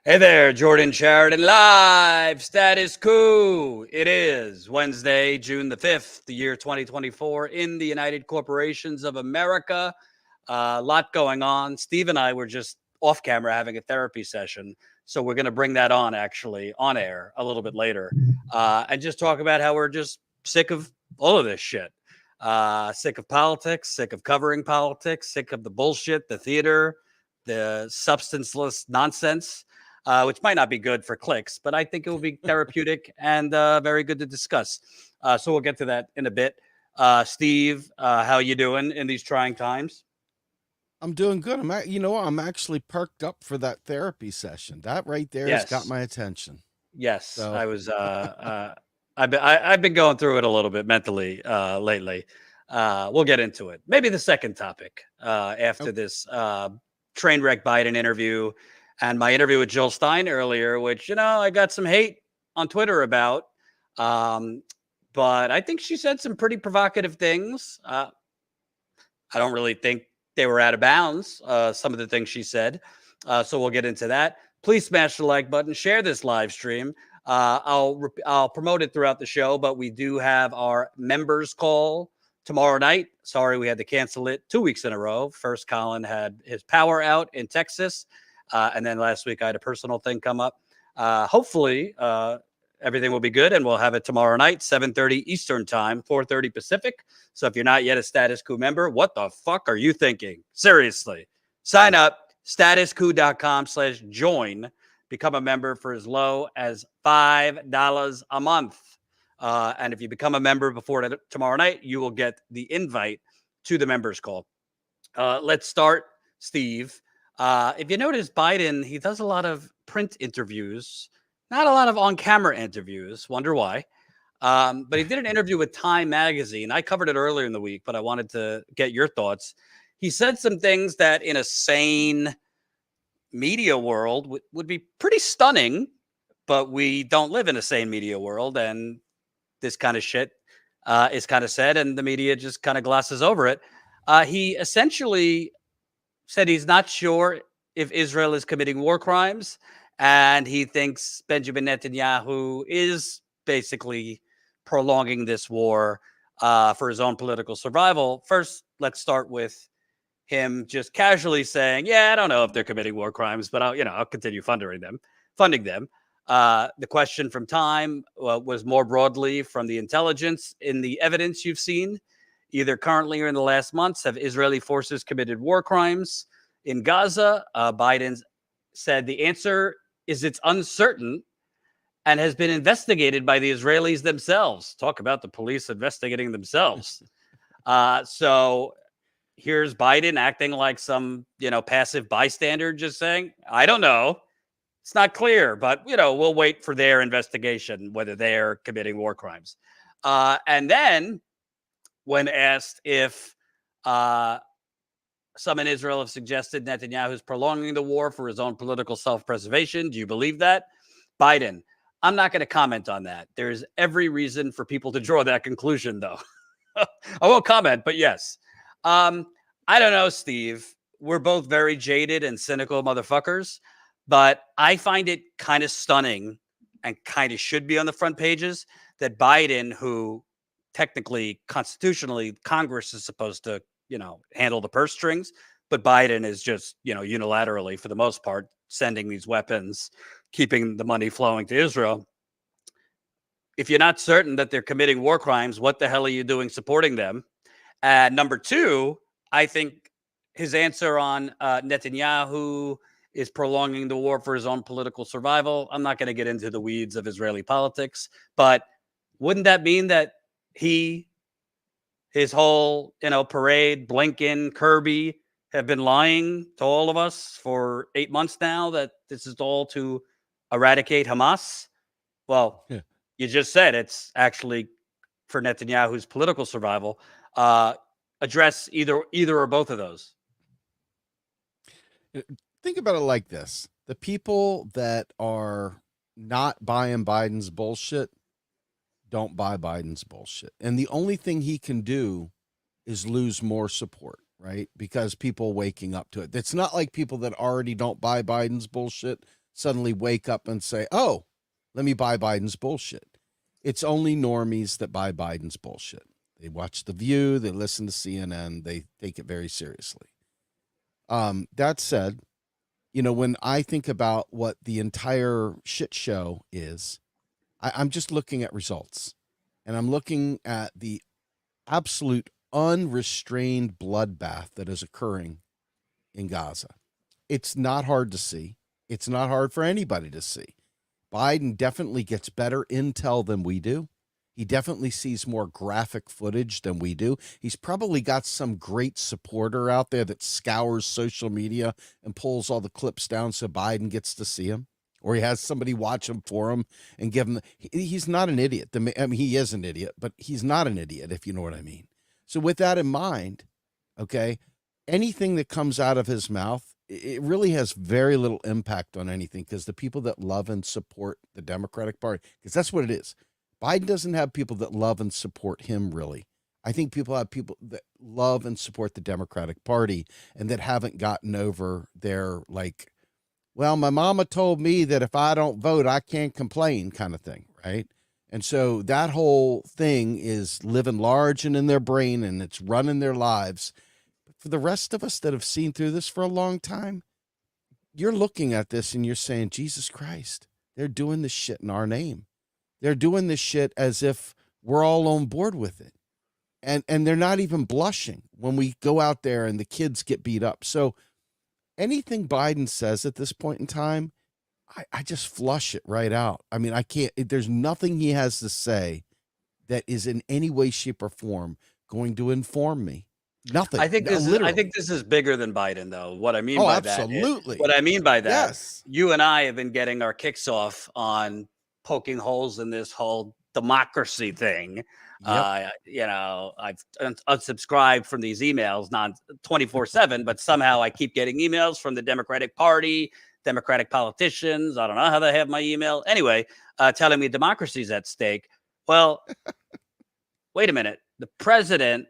Hey there, Jordan Sheridan, live Status Coup. It is Wednesday, June the 5th, the year 2024, in the United Corporations of America. A lot going on. Steve and I were just off camera having a therapy session. So we're going to bring that on actually on air a little bit later and just talk about how we're just sick of all of this shit. Sick of politics, sick of covering politics, sick of the bullshit, the theater, the substanceless nonsense. Which might not be good for clicks, but I think it will be therapeutic and very good to discuss. So we'll get to that in a bit. Steve, how you doing in these trying times? I'm doing good. I'm actually perked up for that therapy session. That right there has got Yes, my attention. yes. So, I was. I've been going through it a little bit mentally lately. We'll get into it. Maybe the second topic after oh, this train wreck Biden interview and my interview with Jill Stein earlier, which I got some hate on Twitter about. Um, but I think she said some pretty provocative things. I don't really think they were out of bounds, some of the things she said. So we'll get into that. Please smash the like button, share this live stream. I'll promote it throughout the show, but we do have our members call tomorrow night. Sorry, we had to cancel it 2 weeks in a row. First, Colin had his power out in Texas, and then last week I had a personal thing come up. Hopefully, everything will be good, and we'll have it tomorrow night, 7:30 Eastern Time, 4:30 Pacific. So if you're not yet a Status Coup member, what the fuck are you thinking? Seriously, sign up, statuscoup.com/join. Become a member for as low as $5 a month. And if you become a member before tomorrow night, you will get the invite to the members call. Let's start, Steve. If you notice, Biden, he does a lot of print interviews, not a lot of on camera interviews. Wonder why. But he did an interview with Time Magazine. I covered it earlier in the week, but I wanted to get your thoughts. He said some things that in a sane media world would be pretty stunning, but we don't live in a sane media world. And this kind of shit is kind of said, and the media just kind of glosses over it. He essentially said he's not sure if Israel is committing war crimes, and he thinks Benjamin Netanyahu is basically prolonging this war for his own political survival. First, let's start with him just casually saying, "Yeah, I don't know if they're committing war crimes, but I'll continue funding them." The question from Time was more broadly from the intelligence in the evidence you've seen, either currently or in the last months. Have Israeli forces committed war crimes in Gaza? Biden said the answer is it's uncertain and has been investigated by the Israelis themselves. Talk about the police investigating themselves. So here's Biden acting like some, passive bystander, just saying, I don't know. It's not clear, but, we'll wait for their investigation, whether they're committing war crimes. And then when asked if some in Israel have suggested Netanyahu is prolonging the war for his own political self-preservation, do you believe that? Biden, I'm not going to comment on that. There's every reason for people to draw that conclusion, though. I won't comment, but yes. I don't know, Steve. We're both very jaded and cynical motherfuckers, but I find it kind of stunning and kind of should be on the front pages that Biden, who technically, constitutionally, Congress is supposed to, handle the purse strings, but Biden is just, unilaterally, for the most part, sending these weapons, keeping the money flowing to Israel. If you're not certain that they're committing war crimes, what the hell are you doing supporting them? And number two, I think his answer on Netanyahu is prolonging the war for his own political survival. I'm not going to get into the weeds of Israeli politics, but wouldn't that mean that his whole, parade, Blinken, Kirby have been lying to all of us for 8 months now that this is all to eradicate Hamas? Well, yeah. you just said it's actually for Netanyahu's political survival. Address either or both of those. Think about it like this: the people that are not buying Biden's bullshit don't buy Biden's bullshit, and the only thing he can do is lose more support. right? Because people waking up to it. It's not like people that already don't buy Biden's bullshit suddenly wake up and say, oh, let me buy Biden's bullshit. It's only normies that buy Biden's bullshit. They watch The View, they listen to CNN, they take it very seriously. That said, when I think about what the entire shit show is, I'm just looking at results. And I'm looking at the absolute unrestrained bloodbath that is occurring in Gaza. It's not hard to see. It's not hard for anybody to see. Biden definitely gets better intel than we do. He definitely sees more graphic footage than we do. He's probably got some great supporter out there that scours social media and pulls all the clips down so Biden gets to see him. Or he has somebody watch him for him and give him. He's not an idiot. I mean, he is an idiot, but he's not an idiot, if you know what I mean. So with that in mind, okay, anything that comes out of his mouth, it really has very little impact on anything, because the people that love and support the Democratic Party, because that's what it is. Biden doesn't have people that love and support him, really. I think people have people that love and support the Democratic Party and that haven't gotten over their, like, well, my mama told me that if I don't vote, I can't complain kind of thing, right? And so that whole thing is living large and in their brain, and it's running their lives. But for the rest of us that have seen through this for a long time, you're looking at this and you're saying, Jesus Christ, they're doing this shit in our name. They're doing this shit as if we're all on board with it. And they're not even blushing when we go out there and the kids get beat up. So anything Biden says at this point in time, I just flush it right out. I mean, I can't, there's nothing he has to say that is in any way, shape, or form going to inform me. Nothing. I think this is bigger than Biden, though. What I mean by absolutely. that, what I mean by that, yes, you and I have been getting our kicks off on poking holes in this whole democracy thing. Yep. I've unsubscribed from these emails, not 24/7, but somehow I keep getting emails from the Democratic Party, Democratic politicians. I don't know how they have my email. Anyway, telling me democracy's at stake. Well, wait a minute. The president,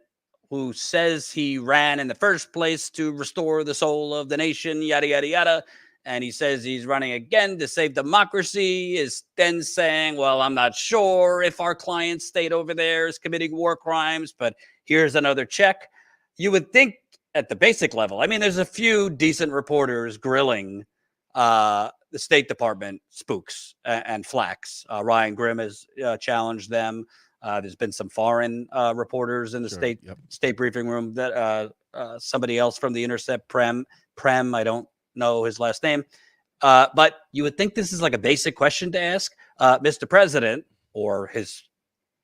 who says he ran in the first place to restore the soul of the nation, yada, yada, yada, and he says he's running again to save democracy, is then saying, well, I'm not sure if our client state over there is committing war crimes, but here's another check. You would think at the basic level, I mean, there's a few decent reporters grilling the State Department spooks and flacks. Ryan Grimm has challenged them. There's been some foreign reporters in the state briefing room that somebody else from the Intercept, Prem, I don't know his last name. But you would think this is like a basic question to ask Mr. President or his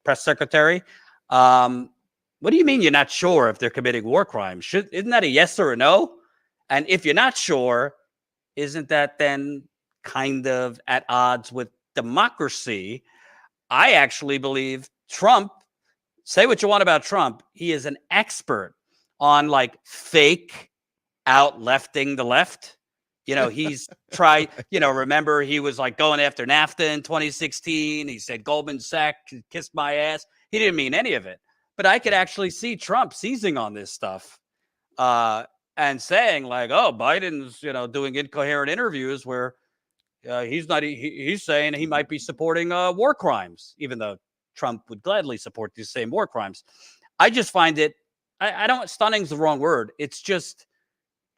press secretary. What do you mean you're not sure if they're committing war crimes? Isn't that a yes or a no? And if you're not sure, isn't that then kind of at odds with democracy? I actually believe Trump, say what you want about Trump, he is an expert on like fake out lefting the left. He's tried, remember he was like going after NAFTA in 2016. He said Goldman Sachs kissed my ass. He didn't mean any of it. But I could actually see Trump seizing on this stuff and saying like, oh, Biden's, doing incoherent interviews where he's saying he might be supporting war crimes, even though Trump would gladly support these same war crimes. I just find it, I don't, stunning's the wrong word. It's just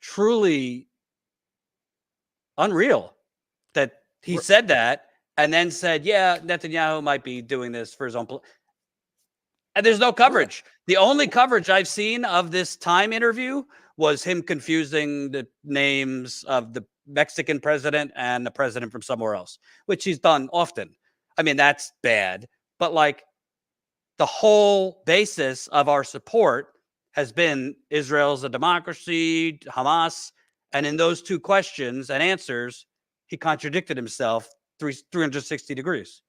truly unreal that he said that and then said, yeah, Netanyahu might be doing this for his own. And there's no coverage. The only coverage I've seen of this Time interview was him confusing the names of the Mexican president and the president from somewhere else, which he's done often. I mean, that's bad. But like the whole basis of our support has been Israel's a democracy, Hamas. And in those two questions and answers, he contradicted himself 360 degrees.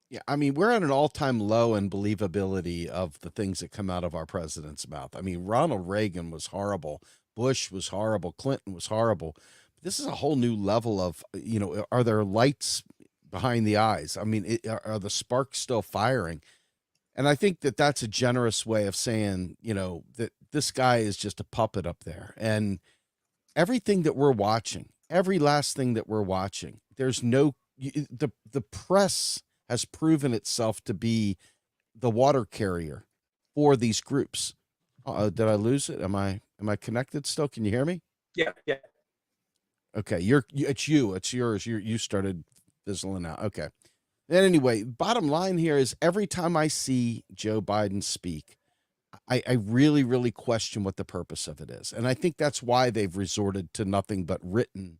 Yeah, I mean, we're at an all-time low in believability of the things that come out of our president's mouth. I mean, Ronald Reagan was horrible. Bush was horrible. Clinton was horrible. But this is a whole new level of, are there lights behind the eyes? I mean, are the sparks still firing? And I think that that's a generous way of saying, that this guy is just a puppet up there. And everything that we're watching, every last thing that we're watching, there's no, the press has proven itself to be the water carrier for these groups. Did I lose it? Am I connected still? Can you hear me? Yeah. Okay, it's yours. You started fizzling out. Okay. And anyway, bottom line here is every time I see Joe Biden speak, I really, really question what the purpose of it is. And I think that's why they've resorted to nothing but written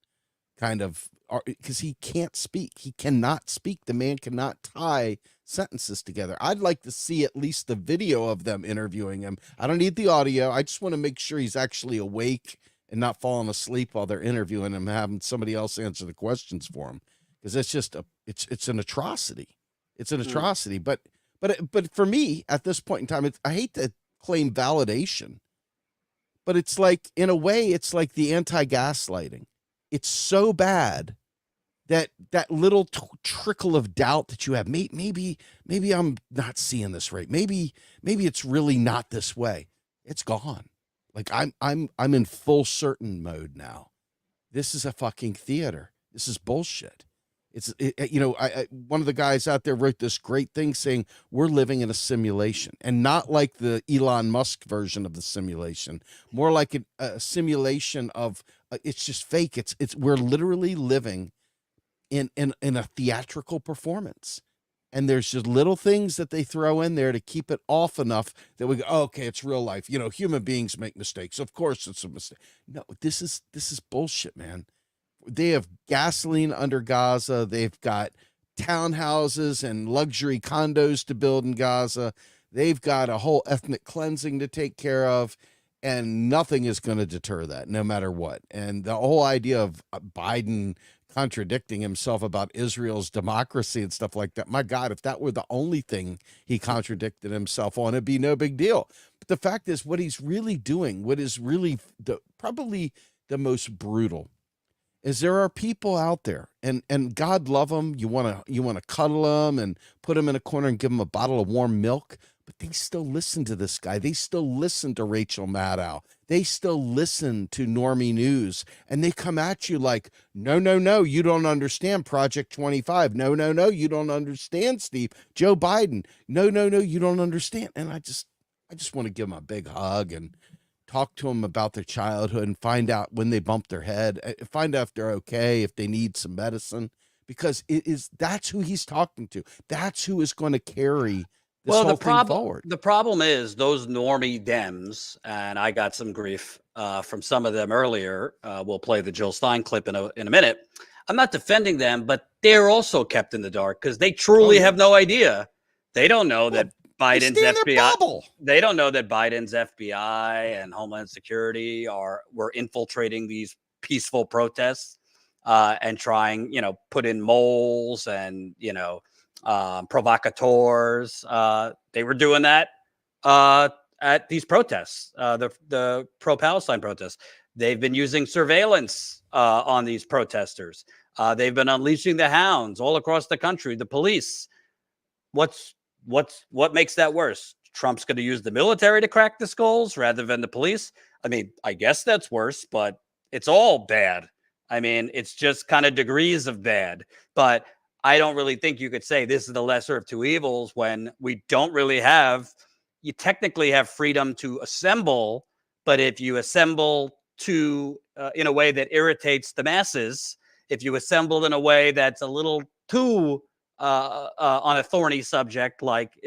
kind of, because he can't speak. He cannot speak. The man cannot tie sentences together. I'd like to see at least the video of them interviewing him. I don't need the audio. I just want to make sure he's actually awake and not falling asleep while they're interviewing him, having somebody else answer the questions for him. Because it's just it's an atrocity. It's an atrocity. But for me at this point in time, I hate to claim validation, but it's like, in a way, it's like the anti-gaslighting. It's so bad that little trickle of doubt that you have, maybe I'm not seeing this right. Maybe it's really not this way. It's gone. Like I'm in full certain mode now. This is a fucking theater. This is bullshit. One of the guys out there wrote this great thing saying we're living in a simulation, and not like the Elon Musk version of the simulation, more like a simulation of it's just fake. We're literally living in a theatrical performance, and there's just little things that they throw in there to keep it off enough that we go, oh, okay, it's real life. Human beings make mistakes. Of course it's a mistake. No, this is bullshit, man. They have gasoline under Gaza. They've got townhouses and luxury condos to build in Gaza. They've got a whole ethnic cleansing to take care of, and nothing is going to deter that, no matter what. And the whole idea of Biden contradicting himself about Israel's democracy and stuff like that, my God, if that were the only thing he contradicted himself on, it'd be no big deal. But the fact is, what he's really doing, what is really probably the most brutal, is there are people out there, and God love them. You want to cuddle them and put them in a corner and give them a bottle of warm milk, but they still listen to this guy. They still listen to Rachel Maddow. They still listen to Normie News, and they come at you like, no, you don't understand Project 25. No, you don't understand, Steve. Joe Biden. No, you don't understand. And I just want to give them a big hug and talk to them about their childhood and find out when they bump their head, find out if they're okay, if they need some medicine, because that's who he's talking to. That's who is going to carry this whole thing forward. The problem is those normie Dems, and I got some grief from some of them earlier. We'll play the Jill Stein clip in a minute. I'm not defending them, but they're also kept in the dark because they truly have no idea. They don't know that Biden's FBI. They don't know that Biden's FBI and Homeland Security were infiltrating these peaceful protests and trying, put in moles and provocateurs. They were doing that at these protests, the pro-Palestine protests. They've been using surveillance on these protesters. They've been unleashing the hounds all across the country. The police. What makes that worse? Trump's going to use the military to crack the skulls rather than the police. I mean, I guess that's worse, but it's all bad. I mean, it's just kind of degrees of bad. But I don't really think you could say this is the lesser of two evils when we don't really have. You technically have freedom to assemble, but if you assemble in a way that irritates the masses, if you assemble in a way that's a little too on a thorny subject like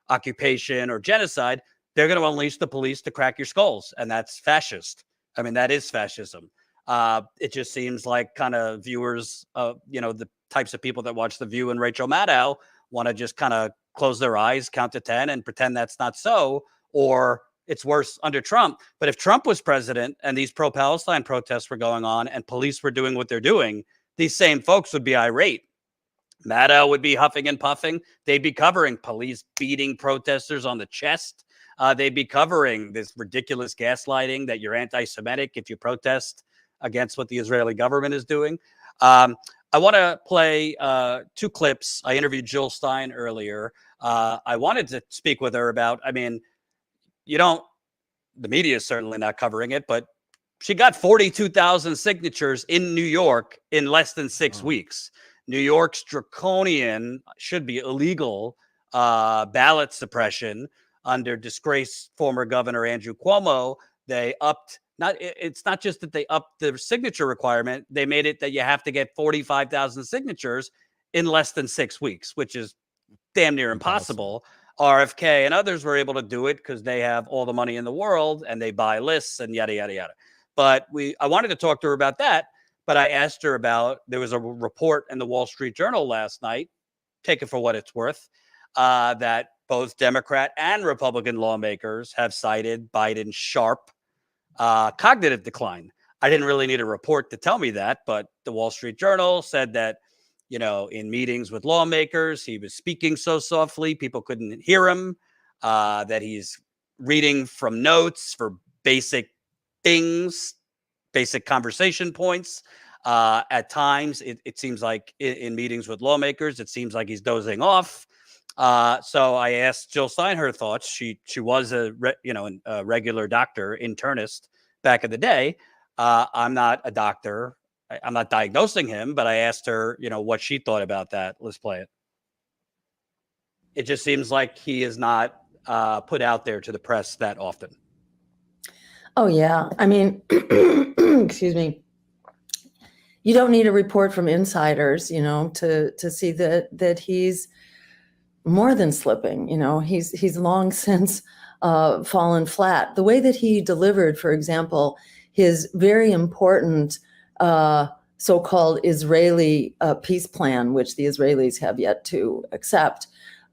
occupation or genocide, they're going to unleash the police to crack your skulls, and that's fascist. I mean, that is fascism. It just seems like kind of viewers, the types of people that watch The View and Rachel Maddow want to just kind of close their eyes, count to 10, and pretend that's not so, or it's worse under Trump. But if Trump was president and these pro-Palestine protests were going on and police were doing what they're doing, these same folks would be irate. Maddow would be huffing and puffing. They'd be covering police beating protesters on the chest. They'd be covering this ridiculous gaslighting that you're anti-Semitic if you protest against what the Israeli government is doing. I want to play two clips. I interviewed Jill Stein earlier. I wanted to speak with her about, I mean, you don't the media is certainly not covering it, but she got 42,000 signatures in New York in less than 6 weeks. New York's draconian, should be illegal, ballot suppression under disgraced former Governor Andrew Cuomo. They upped, it's not just that they upped the signature requirement, they made it that you have to get 45,000 signatures in less than 6 weeks, which is damn near impossible. RFK and others were able to do it because they have all the money in the world and they buy lists and yada, yada, yada. But I wanted to talk to her about that, but I asked her about, there was a report in the Wall Street Journal last night, take it for what it's worth, that both Democrat and Republican lawmakers have cited Biden's sharp cognitive decline. I didn't really need a report to tell me that, but the Wall Street Journal said that, in meetings with lawmakers, he was speaking so softly, people couldn't hear him, that he's reading from notes for basic things, basic conversation points. At times, it seems like in meetings with lawmakers, it seems like he's dozing off. So I asked Jill Stein her thoughts. She was a regular doctor, internist back in the day. I'm not a doctor. I'm not diagnosing him, but I asked her, what she thought about that. Let's play it. It just seems like he is not put out there to the press that often. Oh, yeah. I mean, excuse me. You don't need a report from insiders, to see that he's more than slipping. He's long since fallen flat. The way that he delivered, for example, his very important so-called Israeli peace plan, which the Israelis have yet to accept,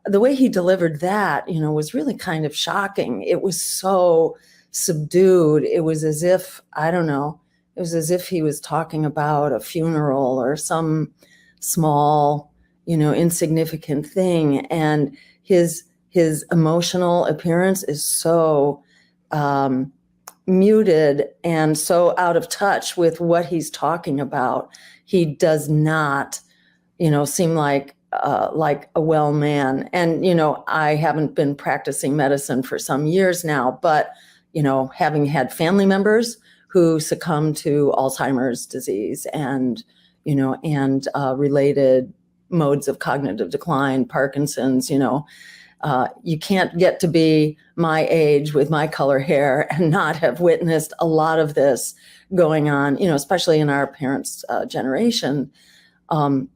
the way he delivered that, was really kind of shocking. It was so subdued. It was as if, I don't know, it was as if he was talking about a funeral or some small, insignificant thing. And his emotional appearance is so muted and so out of touch with what he's talking about. He does not, seem like a well man. And, I haven't been practicing medicine for some years now, but, having had family members who succumbed to Alzheimer's disease and, related modes of cognitive decline, Parkinson's, you can't get to be my age with my color hair and not have witnessed a lot of this going on, especially in our parents' generation.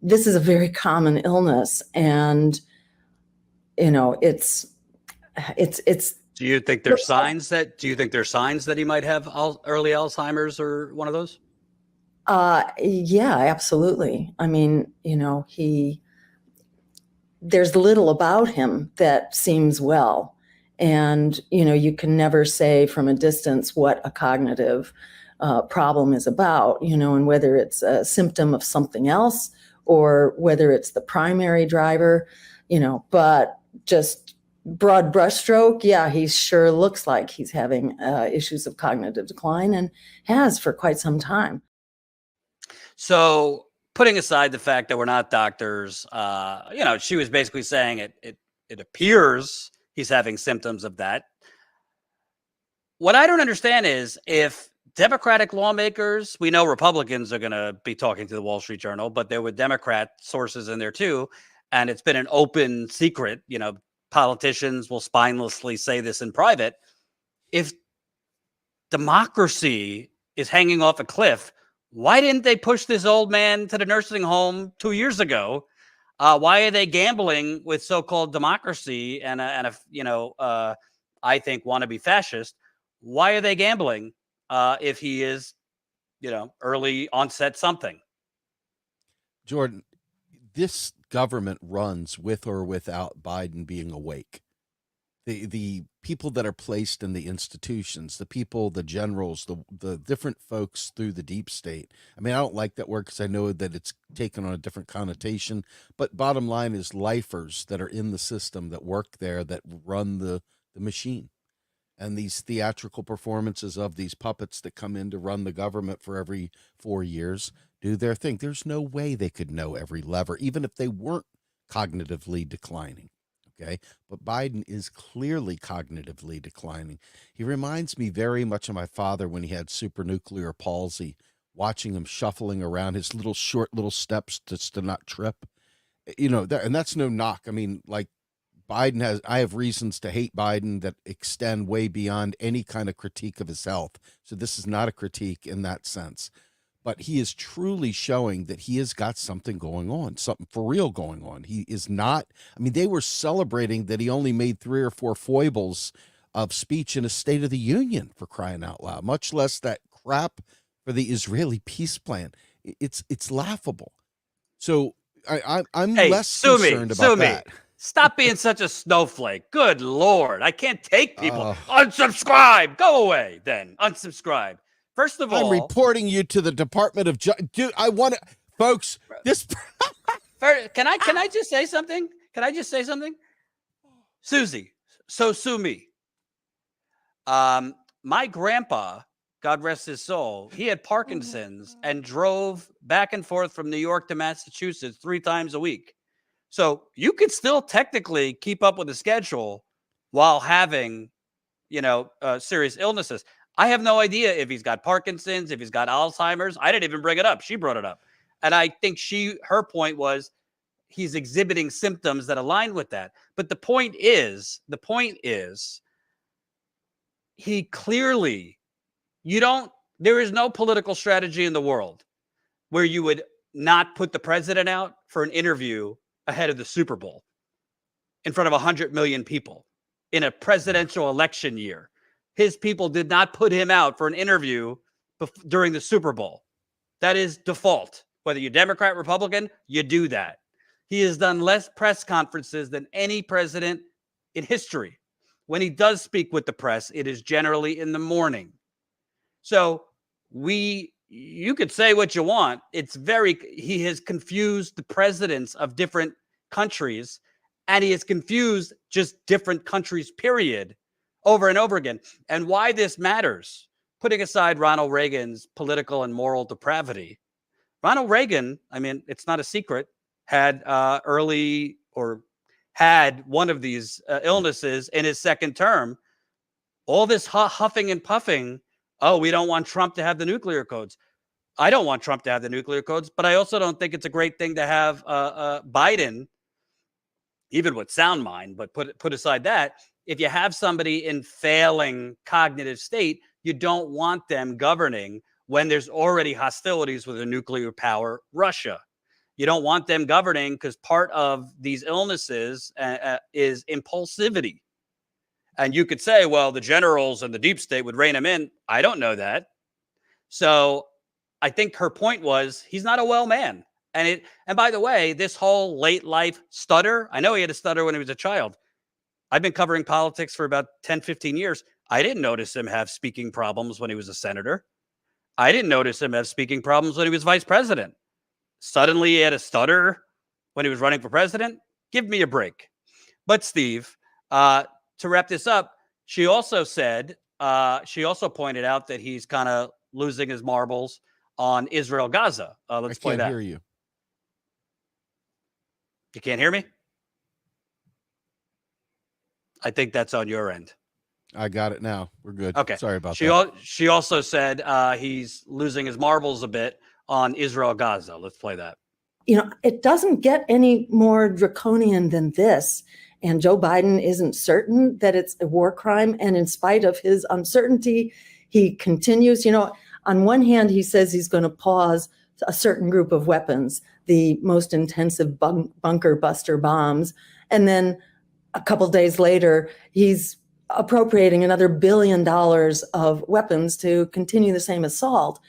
This is a very common illness, and it's. Do you think there's signs that he might have early Alzheimer's or one of those? Yeah, absolutely. I mean, there's little about him that seems well. And, you can never say from a distance what a cognitive problem is about, and whether it's a symptom of something else or whether it's the primary driver, but just broad brushstroke, yeah, he sure looks like he's having issues of cognitive decline and has for quite some time. So putting aside the fact that we're not doctors, she was basically saying it appears he's having symptoms of that. What I don't understand is if Democratic lawmakers, we know Republicans are going to be talking to the Wall Street Journal, but there were Democrat sources in there too. And it's been an open secret, politicians will spinelessly say this in private. If democracy is hanging off a cliff, why didn't they push this old man to the nursing home 2 years ago? Why are they gambling with so-called democracy and I think wannabe fascist? Why are they gambling if he is, early onset something? Jordan, this government runs with or without Biden being awake. The people that are placed in the institutions, the people, the generals, the different folks through the deep state. I mean, I don't like that word because I know that it's taken on a different connotation, but bottom line is lifers that are in the system that work there, that run the machine. And these theatrical performances of these puppets that come in to run the government for every 4 years do their thing. There's no way they could know every lever, even if they weren't cognitively declining. Okay. But Biden is clearly cognitively declining. He reminds me very much of my father when he had supranuclear palsy, watching him shuffling around his little short little steps just to not trip. And that's no knock. I mean, like, I have reasons to hate Biden that extend way beyond any kind of critique of his health. So this is not a critique in that sense. But he is truly showing that he has got something going on, something for real going on. He is not, I mean, they were celebrating that he only made 3 or 4 foibles of speech in a State of the Union, for crying out loud, much less that crap for the Israeli peace plan. It's laughable. So I'm less concerned about that. Stop being such a snowflake. Good Lord. I can't take people. Unsubscribe. Go away then. Unsubscribe. First of all, I'm reporting you to the Department of Justice. Dude, I want to, folks, this. Can I just say something? Can I just say something? Susie, so sue me. My grandpa, God rest his soul, he had Parkinson's and drove back and forth from New York to Massachusetts 3 times a week. So you could still technically keep up with the schedule while having, serious illnesses. I have no idea if he's got Parkinson's, if he's got Alzheimer's. I didn't even bring it up. She brought it up. And I think her point was he's exhibiting symptoms that align with that. But the point is, he clearly, there is no political strategy in the world where you would not put the president out for an interview ahead of the Super Bowl in front of 100 million people in a presidential election year. His people did not put him out for an interview during the Super Bowl. That is default. Whether you're Democrat, Republican, you do that. He has done less press conferences than any president in history. When he does speak with the press, it is generally in the morning. So you could say what you want. He has confused the presidents of different countries, and he has confused just different countries, period, over and over again. And why this matters, putting aside Ronald Reagan's political and moral depravity, Ronald Reagan, I mean, it's not a secret, had had one of these illnesses in his second term. All this huffing and puffing, we don't want Trump to have the nuclear codes. I don't want Trump to have the nuclear codes, but I also don't think it's a great thing to have Biden, even with sound mind, but put aside that, if you have somebody in failing cognitive state, you don't want them governing when there's already hostilities with a nuclear power, Russia. You don't want them governing because part of these illnesses is impulsivity. And you could say, well, the generals and the deep state would rein him in. I don't know that. So I think her point was he's not a well man. And by the way, this whole late life stutter, I know he had a stutter when he was a child. I've been covering politics for about 10, 15 years. I didn't notice him have speaking problems when he was a senator. I didn't notice him have speaking problems when he was vice president. Suddenly he had a stutter when he was running for president. Give me a break. But Steve, to wrap this up, she also pointed out that he's kind of losing his marbles on Israel-Gaza. Let's play that. I can't hear you. You can't hear me? I think that's on your end. I got it now. We're good. Okay. Sorry about that. She also said he's losing his marbles a bit on Israel-Gaza. Let's play that. It doesn't get any more draconian than this. And Joe Biden isn't certain that it's a war crime. And in spite of his uncertainty, he continues. On one hand, he says he's going to pause a certain group of weapons, the most intensive bunker buster bombs. And then a couple days later, he's appropriating another $1 billion of weapons to continue the same assault.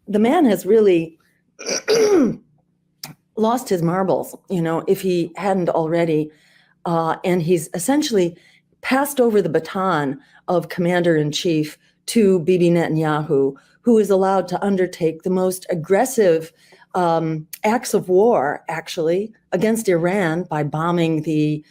The man has really lost his marbles, if he hadn't already. And he's essentially passed over the baton of commander-in-chief to Bibi Netanyahu, who is allowed to undertake the most aggressive acts of war, actually, against Iran by bombing the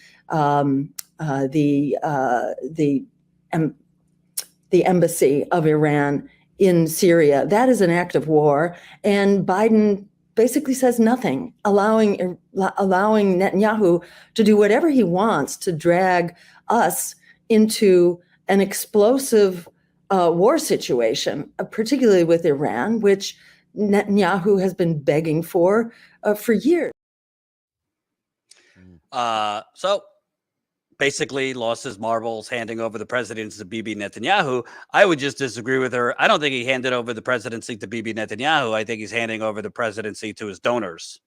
embassy of Iran in Syria. That is an act of war, and Biden basically says nothing, allowing Netanyahu to do whatever he wants to drag us into an explosive war situation, particularly with Iran, which Netanyahu has been begging for years. So basically lost his marbles handing over the presidency to Bibi Netanyahu. I would just disagree with her. I don't think he handed over the presidency to Bibi Netanyahu. I think he's handing over the presidency to his donors,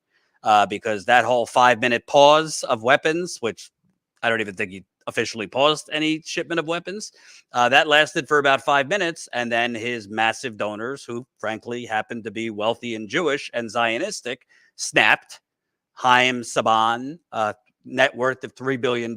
because that whole 5-minute pause of weapons, which I don't even think he officially paused any shipment of weapons, that lasted for about 5 minutes. And then his massive donors, who frankly happened to be wealthy and Jewish and Zionistic, snapped. Haim Saban, net worth of $3 billion,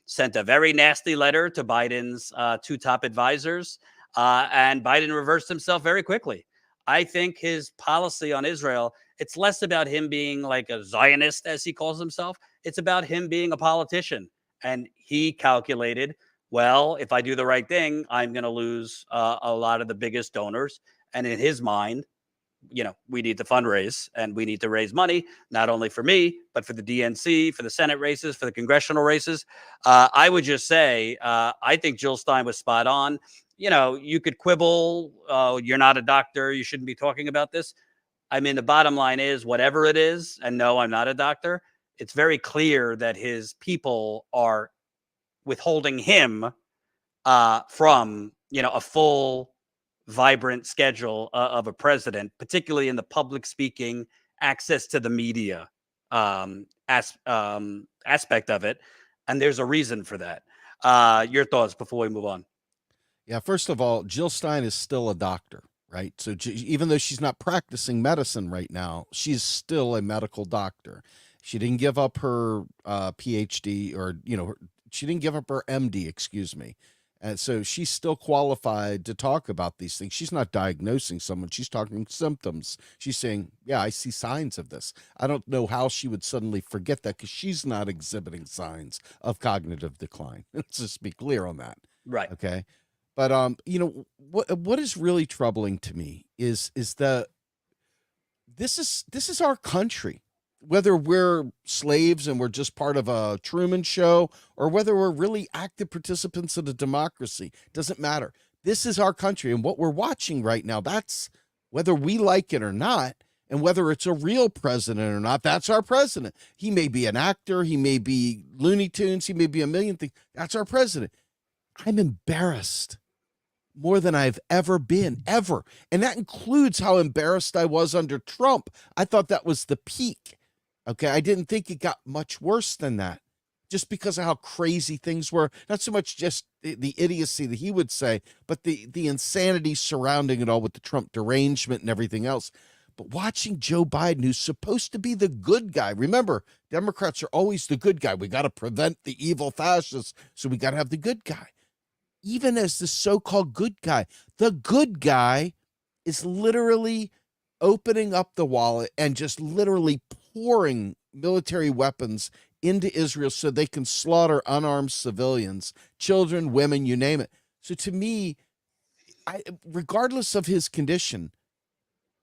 sent a very nasty letter to Biden's 2 top advisors, and Biden reversed himself very quickly. I think his policy on Israel, it's less about him being like a Zionist, as he calls himself. It's about him being a politician. And he calculated, well, if I do the right thing, I'm going to lose a lot of the biggest donors. And in his mind, we need to fundraise and we need to raise money, not only for me, but for the DNC, for the Senate races, for the congressional races. I would just say, I think Jill Stein was spot on. You could quibble, you're not a doctor, you shouldn't be talking about this. I mean, the bottom line is, whatever it is, and no, I'm not a doctor, it's very clear that his people are withholding him from, a full, vibrant schedule of a president, particularly in the public speaking, access to the media aspect of it. And there's a reason for that. Your thoughts before we move on? Yeah, first of all, Jill Stein is still a doctor, right? So even though she's not practicing medicine right now, she's still a medical doctor. She didn't give up her PhD, or, she didn't give up her MD, excuse me. And so she's still qualified to talk about these things. She's not diagnosing someone. She's talking symptoms. She's saying, yeah, I see signs of this. I don't know how she would suddenly forget that, because she's not exhibiting signs of cognitive decline. Let's just be clear on that. Right. Okay. But, what is really troubling to me is this is our country. Whether we're slaves and we're just part of a Truman Show, or whether we're really active participants in a democracy, doesn't matter. This is our country, and what we're watching right now, that's, whether we like it or not, and whether it's a real president or not, that's our president. He may be an actor, he may be Looney Tunes, he may be a million things. That's our president. I'm embarrassed more than I've ever been, ever. And that includes how embarrassed I was under Trump. I thought that was the peak. Okay, I didn't think it got much worse than that, just because of how crazy things were. Not so much just the idiocy that he would say, but the insanity surrounding it all with the Trump derangement and everything else. But watching Joe Biden, who's supposed to be the good guy. Remember, Democrats are always the good guy. We got to prevent the evil fascists, so we got to have the good guy. Even as the so-called good guy, the good guy is literally opening up the wallet and just literally pouring military weapons into Israel so they can slaughter unarmed civilians, children, women, you name it. So to me, regardless of his condition,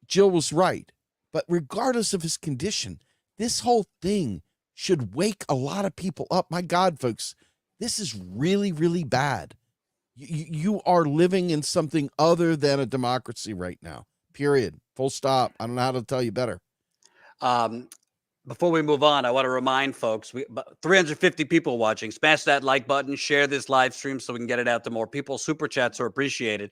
Jill was right. But regardless of his condition, this whole thing should wake a lot of people up. My God, folks, this is really, really bad. You are living in something other than a democracy right now. Period. Full stop. I don't know how to tell you better. Before we move on, I want to remind folks, 350 people watching. Smash that like button, share this live stream so we can get it out to more people. Super chats are appreciated.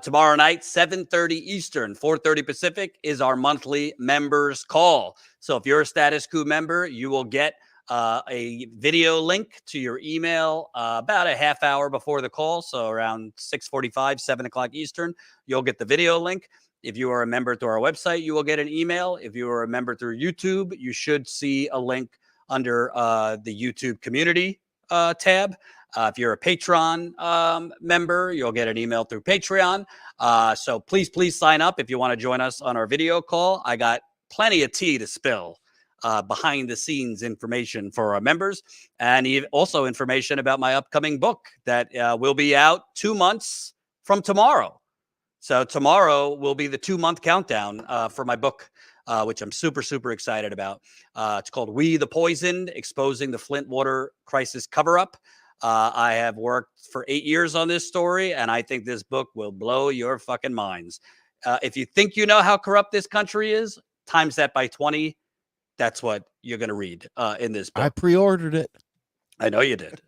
Tomorrow night, 7:30 Eastern, 4:30 Pacific is our monthly members call. So if you're a Status Coup member, you will get a video link to your email about a half hour before the call. So around 6:45, 7 o'clock Eastern, you'll get the video link. If you are a member through our website, you will get an email. If you are a member through YouTube, you should see a link under the YouTube community tab. If you're a Patreon member, you'll get an email through Patreon. So please sign up if you want to join us on our video call. I got plenty of tea to spill, behind the scenes information for our members, and also information about my upcoming book that will be out 2 months from tomorrow. So tomorrow will be the 2-month countdown for my book, which I'm super, super excited about. It's called We the Poisoned, Exposing the Flint Water Crisis Cover-Up. I have worked for 8 years on this story, and I think this book will blow your fucking minds. If you think you know how corrupt this country is, times that by 20. That's what you're going to read in this book. I pre-ordered it. I know you did.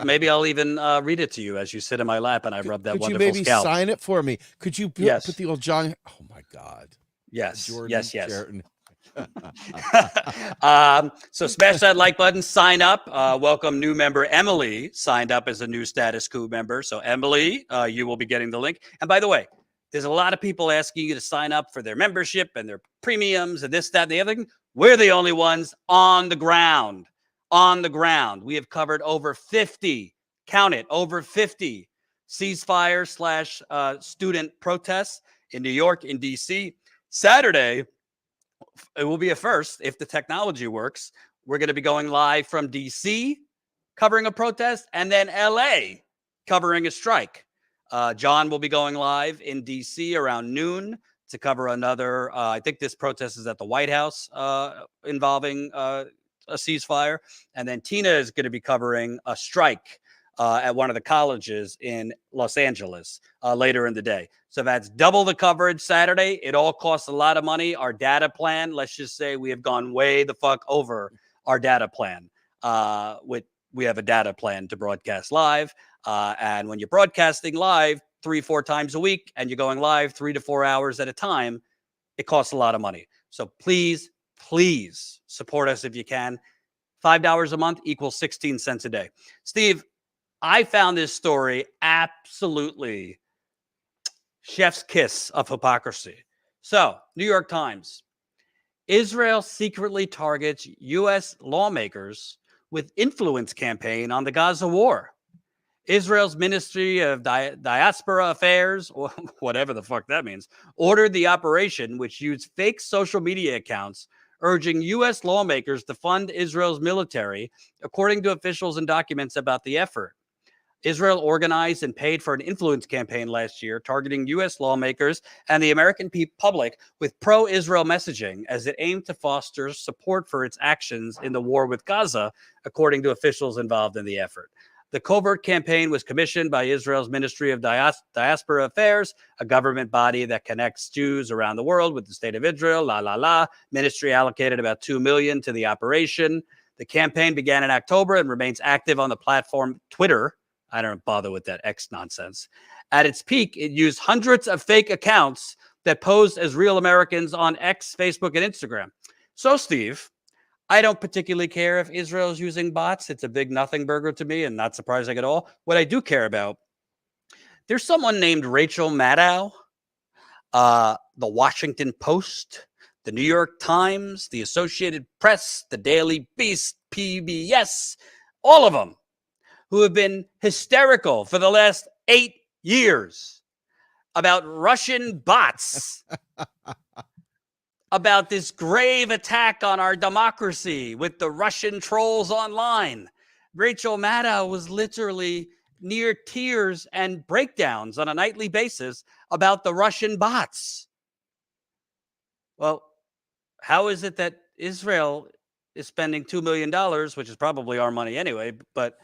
Maybe I'll even read it to you as you sit in my lap and I rub that Could you wonderful maybe scalp. sign it for me? Could you put, Yes. put the old John? Oh my God. Yes. Jordan Yes. Sheraton. So smash that like button, sign up. Welcome new member Emily, signed up as a new Status Coup member. So Emily, you will be getting the link. And by the way, there's a lot of people asking you to sign up for their membership and their premiums and this, that, and the other thing. We're the only ones on the ground. On the ground. We have covered over 50, count it, over 50 ceasefire / student protests in New York, in DC. Saturday, it will be a first if the technology works. We're going to be going live from DC covering a protest and then LA covering a strike. John will be going live in DC around noon to cover another. I think this protest is at the White House involving a ceasefire. And then Tina is going to be covering a strike at one of the colleges in Los Angeles later in the day. So that's double the coverage Saturday. It all costs a lot of money. Our data plan, let's just say we have gone way the fuck over our data plan. We have a data plan to broadcast live. And when you're broadcasting live 3-4 times a week and you're going live 3 to 4 hours at a time, it costs a lot of money. So please support us if you can. $5 a month equals 16 cents a day. Steve, I found this story absolutely chef's kiss of hypocrisy. So, New York Times. Israel secretly targets U.S. lawmakers with influence campaign on the Gaza war. Israel's Ministry of Diaspora Affairs, or whatever the fuck that means, ordered the operation, which used fake social media accounts urging U.S. lawmakers to fund Israel's military, according to officials and documents about the effort. Israel organized and paid for an influence campaign last year targeting U.S. lawmakers and the American public with pro-Israel messaging as it aimed to foster support for its actions in the war with Gaza, according to officials involved in the effort. The covert campaign was commissioned by Israel's Ministry of Diaspora Affairs, a government body that connects Jews around the world with the state of Israel. Ministry allocated about $2 million to the operation. The campaign began in October and remains active on the platform Twitter. I don't bother with that X nonsense. At its peak, it used hundreds of fake accounts that posed as real Americans on X, Facebook, and Instagram. So, Steve, I don't particularly care if Israel is using bots. It's a big nothing burger to me and not surprising at all. What I do care about, there's someone named Rachel Maddow, the Washington Post, the New York Times, the Associated Press, the Daily Beast, PBS, all of them, who have been hysterical for the last 8 years about Russian bots, about this grave attack on our democracy with the Russian trolls online. Rachel Maddow was literally near tears and breakdowns on a nightly basis about the Russian bots. Well, how is it that Israel is spending $2 million, which is probably our money anyway, but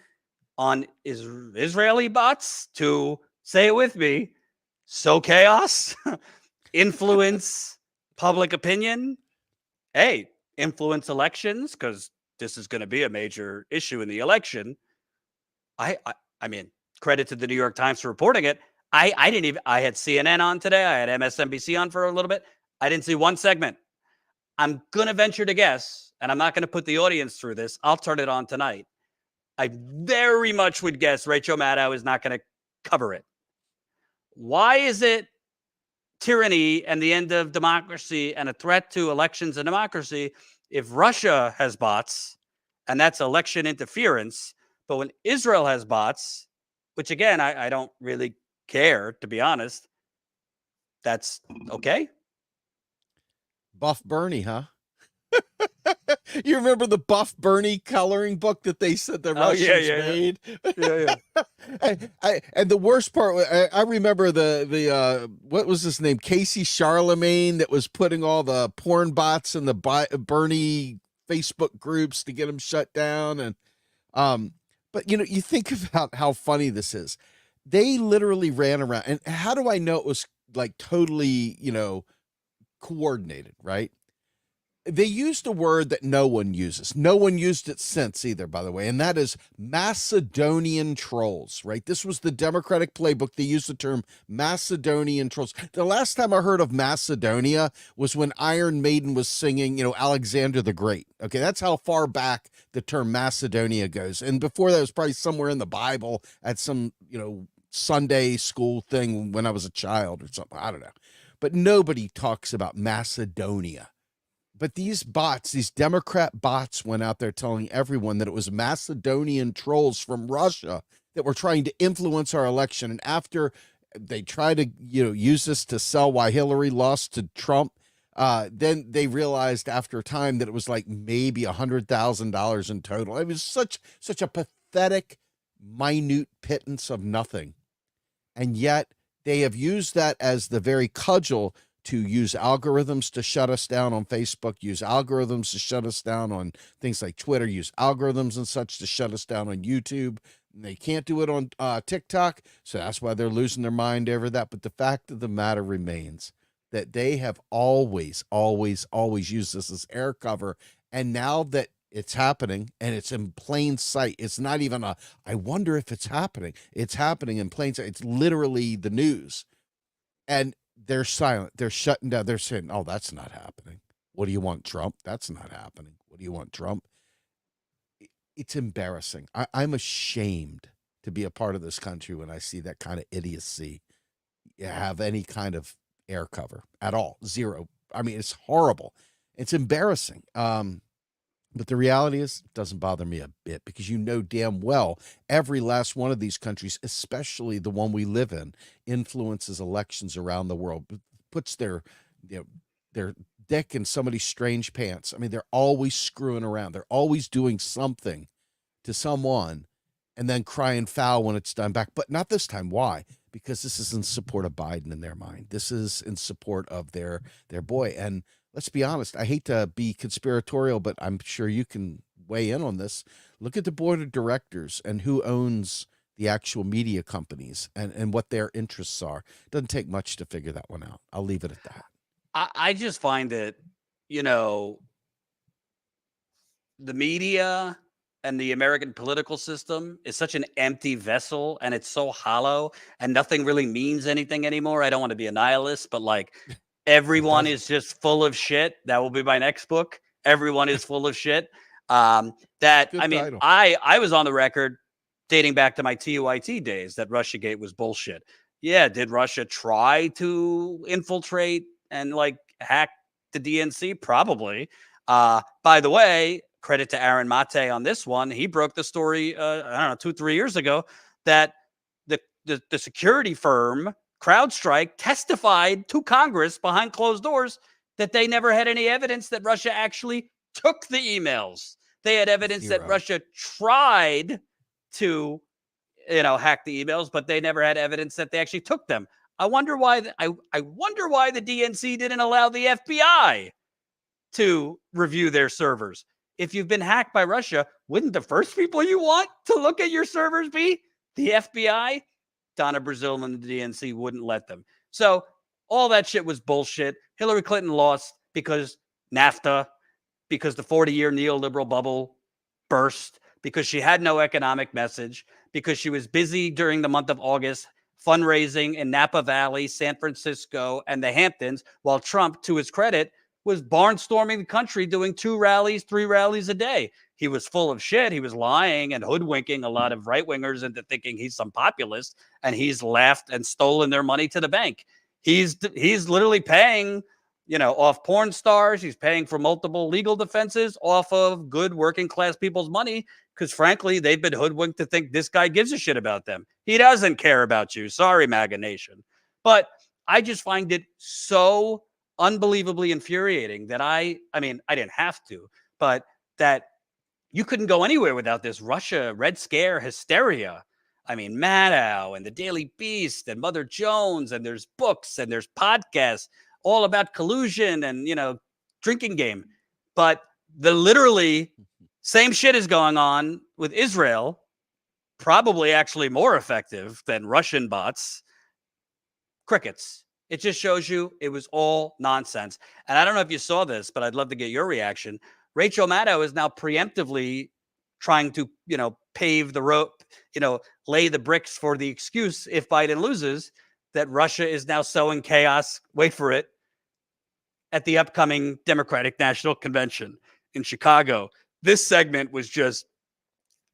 on Israeli bots to, say it with me, sow chaos, influence public opinion, influence elections, because this is going to be a major issue in the election. I mean, credit to the New York Times for reporting it. I had CNN on today. I had MSNBC on for a little bit. I didn't see one segment. I'm going to venture to guess, and I'm not going to put the audience through this. I'll turn it on tonight. I very much would guess Rachel Maddow is not going to cover it. Why is it tyranny and the end of democracy and a threat to elections and democracy if Russia has bots and that's election interference? But when Israel has bots, which again, I don't really care, to be honest, that's okay. Buff Bernie, huh? You remember the Buff Bernie coloring book that they said the Oh, yeah, Russians yeah, yeah. made? Yeah, And the worst part, I remember the what was his name? Casey Charlemagne, that was putting all the porn bots in the Bernie Facebook groups to get them shut down. And but you think about how funny this is. They literally ran around, and how do I know it was like totally, coordinated, right? They used a word that no one uses. No one used it since either, by the way, and that is Macedonian trolls, right? This was the Democratic playbook. They used the term Macedonian trolls. The last time I heard of Macedonia was when Iron Maiden was singing, Alexander the Great. Okay, that's how far back the term Macedonia goes. And before that, it was probably somewhere in the Bible at some, Sunday school thing when I was a child or something. I don't know. But nobody talks about Macedonia. But these bots, these Democrat bots, went out there telling everyone that it was Macedonian trolls from Russia that were trying to influence our election. And after they tried to, use this to sell why Hillary lost to Trump, then they realized after a time that it was like maybe $100,000 in total. It was such a pathetic, minute pittance of nothing. And yet they have used that as the very cudgel to use algorithms to shut us down on Facebook, use algorithms to shut us down on things like Twitter, use algorithms and such to shut us down on YouTube. And they can't do it on TikTok, so that's why they're losing their mind over that. But the fact of the matter remains that they have always, always, always used this as air cover. And now that it's happening and it's in plain sight, it's not even I wonder if it's happening. It's happening in plain sight. It's literally the news. And they're silent. They're shutting down. They're saying, oh, that's not happening. What do you want, Trump? That's not happening. What do you want, Trump? It's embarrassing. I'm ashamed to be a part of this country when I see that kind of idiocy have any kind of air cover at all. Zero. I mean, it's horrible. It's embarrassing. But the reality is, it doesn't bother me a bit, because damn well every last one of these countries, especially the one we live in, influences elections around the world, puts their dick in somebody's strange pants. I mean, they're always screwing around. They're always doing something to someone and then crying foul when it's done back. But not this time. Why? Because this is in support of Biden in their mind. This is in support of their boy. And let's be honest, I hate to be conspiratorial, but I'm sure you can weigh in on this. Look at the board of directors and who owns the actual media companies and what their interests are. It doesn't take much to figure that one out. I'll leave it at that. I just find that, the media and the American political system is such an empty vessel, and it's so hollow, and nothing really means anything anymore. I don't want to be a nihilist, but like, everyone is just full of shit. That will be my next book. Everyone is full of shit. I was on the record dating back to my TUIT days that Russiagate was bullshit. Yeah. Did Russia try to infiltrate and like hack the DNC? Probably. By the way, credit to Aaron Mate on this one. He broke the story, 2-3 years ago, that the security firm CrowdStrike testified to Congress behind closed doors that they never had any evidence that Russia actually took the emails. They had evidence that Russia tried to, hack the emails, but they never had evidence that they actually took them. I wonder why. I wonder why the DNC didn't allow the FBI to review their servers. If you've been hacked by Russia, wouldn't the first people you want to look at your servers be the FBI? Donna Brazile and the DNC wouldn't let them. So all that shit was bullshit. Hillary Clinton lost because NAFTA, because the 40-year neoliberal bubble burst, because she had no economic message, because she was busy during the month of August fundraising in Napa Valley, San Francisco, and the Hamptons, while Trump, to his credit, was barnstorming the country doing 2 rallies, 3 rallies a day. He was full of shit. He was lying and hoodwinking a lot of right-wingers into thinking he's some populist, and he's laughed and stolen their money to the bank. He's literally paying, off porn stars. He's paying for multiple legal defenses off of good working class people's money, because frankly, they've been hoodwinked to think this guy gives a shit about them. He doesn't care about you. Sorry, MAGA Nation. But I just find it so unbelievably infuriating that I didn't have to, but that you couldn't go anywhere without this Russia Red Scare hysteria. I mean, Maddow and the Daily Beast and Mother Jones, and there's books and there's podcasts all about collusion and, drinking game. But the literally same shit is going on with Israel, probably actually more effective than Russian bots. Crickets. It just shows you it was all nonsense. And I don't know if you saw this, but I'd love to get your reaction. Rachel Maddow is now preemptively trying to, pave the road, lay the bricks for the excuse if Biden loses, that Russia is now sowing chaos, wait for it, at the upcoming Democratic National Convention in Chicago. This segment was just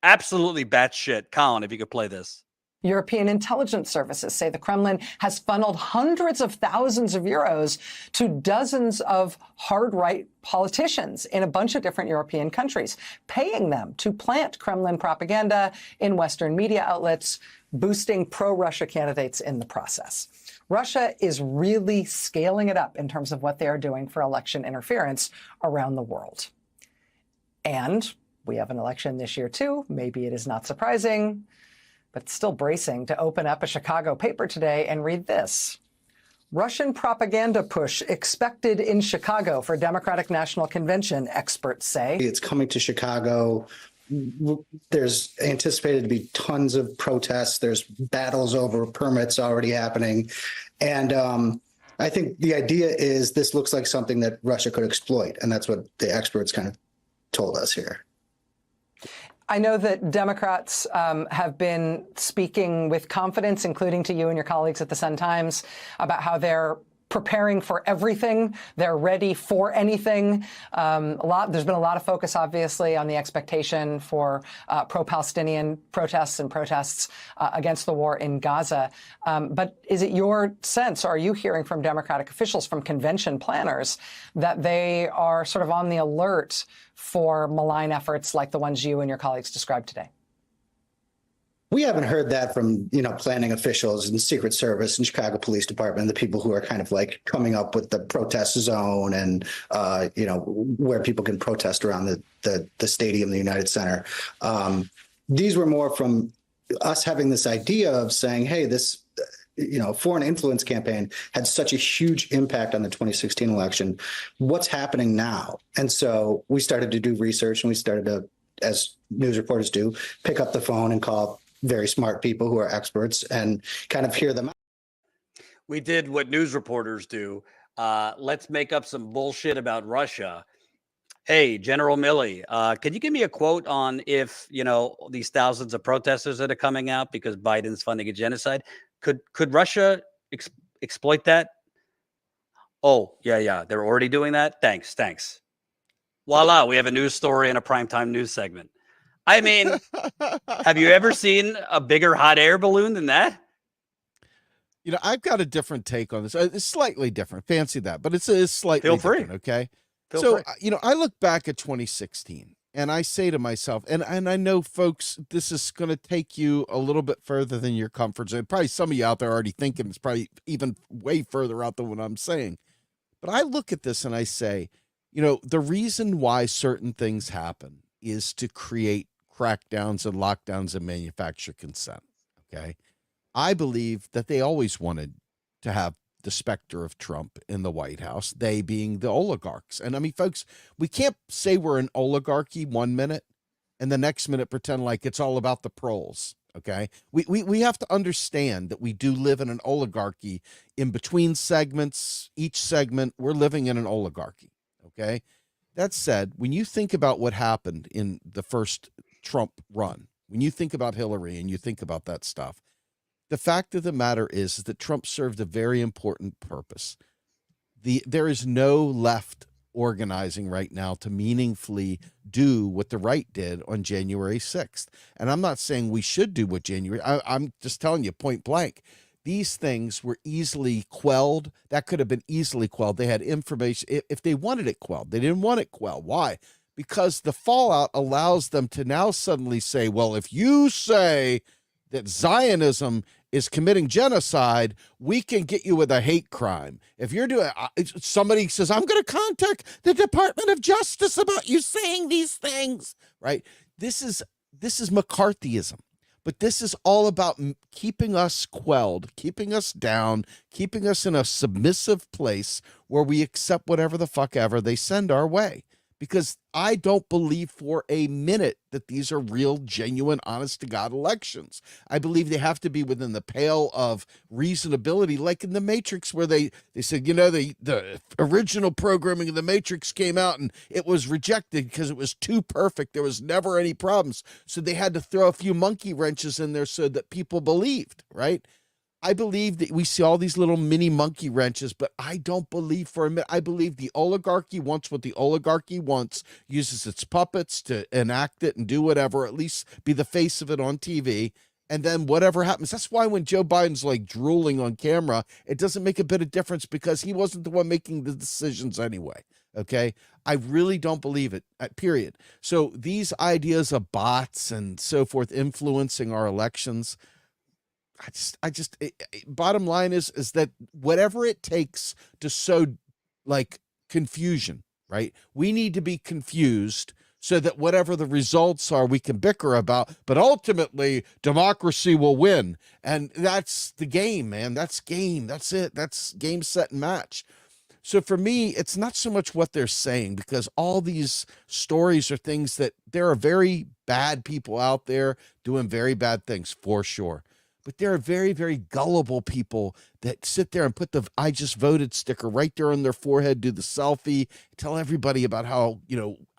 absolutely batshit. Colin, if you could play this. European intelligence services say the Kremlin has funneled hundreds of thousands of euros to dozens of hard-right politicians in a bunch of different European countries, paying them to plant Kremlin propaganda in Western media outlets, boosting pro-Russia candidates in the process. Russia is really scaling it up in terms of what they are doing for election interference around the world. And we have an election this year, too. Maybe it is not surprising, but still bracing to open up a Chicago paper today and read this. Russian propaganda push expected in Chicago for Democratic National Convention, experts say. It's coming to Chicago. There's anticipated to be tons of protests. There's battles over permits already happening. And I think the idea is this looks like something that Russia could exploit. And that's what the experts kind of told us here. I know that Democrats have been speaking with confidence, including to you and your colleagues at the Sun-Times, about how they're preparing for everything. They're ready for anything. There's been a lot of focus, obviously, on the expectation for pro-Palestinian protests and protests against the war in Gaza. But is it your sense, or are you hearing from Democratic officials, from convention planners, that they are sort of on the alert for malign efforts like the ones you and your colleagues described today? We haven't heard that from, planning officials in the Secret Service and Chicago Police Department, the people who are kind of like coming up with the protest zone and, where people can protest around the stadium, the United Center. These were more from us having this idea of saying, hey, this, foreign influence campaign had such a huge impact on the 2016 election. What's happening now? And so we started to do research, and we started to, as news reporters do, pick up the phone and call very smart people who are experts and kind of hear them out. We did what news reporters do. Let's make up some bullshit about Russia. Hey, General Milley, can you give me a quote on if, these thousands of protesters that are coming out because Biden's funding a genocide, could Russia exploit that? Oh, yeah. They're already doing that. Thanks. Voila. We have a news story and a primetime news segment. I mean, have you ever seen a bigger hot air balloon than that? I've got a different take on this. It's slightly different. Fancy that, but it's slightly Feel free. different, okay? Feel free. I look back at 2016 and I say to myself, and I know, folks, this is going to take you a little bit further than your comfort zone. Probably some of you out there are already thinking it's probably even way further out than what I'm saying. But I look at this and I say, the reason why certain things happen is to create crackdowns and lockdowns and manufacture consent. Okay. I believe that they always wanted to have the specter of Trump in the White House, they being the oligarchs. And I mean, folks, we can't say we're an oligarchy 1 minute and the next minute pretend like it's all about the proles. Okay. We have to understand that we do live in an oligarchy in between segments. Each segment, we're living in an oligarchy. Okay. That said, when you think about what happened in the first Trump run, when you think about Hillary and you think about that stuff, the fact of the matter is that Trump served a very important purpose. There is no left organizing right now to meaningfully do what the right did on January 6th. And I'm not saying we should do what I'm just telling you point blank. These things were easily quelled. That could have been easily quelled. They had information. If they wanted it quelled, they didn't want it quelled. Why? Because the fallout allows them to now suddenly say, well, if you say that Zionism is committing genocide, we can get you with a hate crime. If you're doing, somebody says, I'm going to contact the Department of Justice about you saying these things, right? This is McCarthyism. But this is all about keeping us quelled, keeping us down, keeping us in a submissive place where we accept whatever the fuck ever they send our way. Because I don't believe for a minute that these are real, genuine, honest-to-God elections. I believe they have to be within the pale of reasonability, like in The Matrix, where they said, the original programming of The Matrix came out and it was rejected because it was too perfect. There was never any problems. So they had to throw a few monkey wrenches in there so that people believed, right? I believe that we see all these little mini monkey wrenches, but I don't believe for a minute. I believe the oligarchy wants what the oligarchy wants, uses its puppets to enact it and do whatever, at least be the face of it on TV. And then whatever happens, that's why when Joe Biden's like drooling on camera, it doesn't make a bit of difference because he wasn't the one making the decisions anyway. Okay. I really don't believe it, period. So these ideas of bots and so forth influencing our elections, bottom line is that whatever it takes to sow like confusion, right? We need to be confused so that whatever the results are, we can bicker about, but ultimately democracy will win. And that's the game, man. That's game. That's it. That's game, set, and match. So for me, it's not so much what they're saying, because all these stories are things that there are very bad people out there doing very bad things for sure. But there are very, very gullible people that sit there and put the I just voted sticker right there on their forehead, do the selfie, tell everybody about how,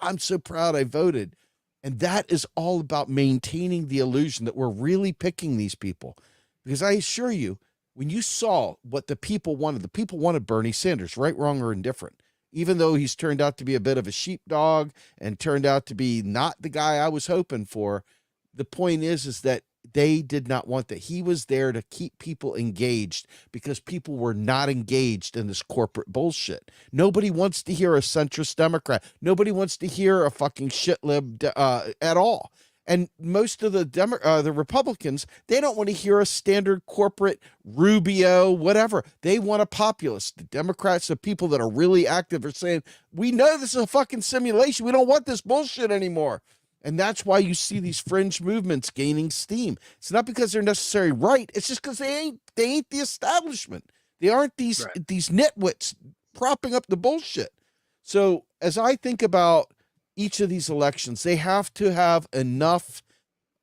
I'm so proud I voted. And that is all about maintaining the illusion that we're really picking these people. Because I assure you, when you saw what the people wanted Bernie Sanders, right, wrong, or indifferent. Even though he's turned out to be a bit of a sheepdog and turned out to be not the guy I was hoping for, the point is that they did not want that. He was there to keep people engaged because people were not engaged in this corporate bullshit. Nobody wants to hear a centrist Democrat. Nobody wants to hear a fucking shit lib at all. And most of the Republicans, they don't want to hear a standard corporate Rubio, whatever. They want a populist. The Democrats, the people that are really active, are saying, we know this is a fucking simulation. We don't want this bullshit anymore. And that's why you see these fringe movements gaining steam. It's not because they're necessarily right. It's just because they ain't the establishment. They aren't these nitwits propping up the bullshit. So as I think about each of these elections, they have to have enough,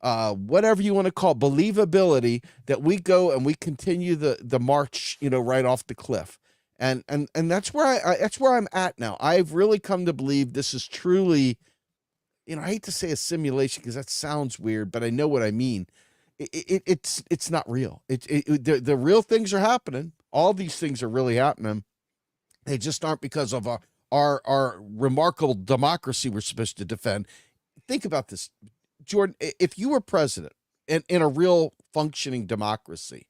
whatever you want to call it, believability, that we go and we continue the march, right off the cliff. And that's where that's where I'm at now. I've really come to believe this is truly, I hate to say a simulation because that sounds weird, but I know what I mean. It's not real. The real things are happening. All these things are really happening. They just aren't because of our remarkable democracy we're supposed to defend. Think about this, Jordan. If you were president in a real functioning democracy,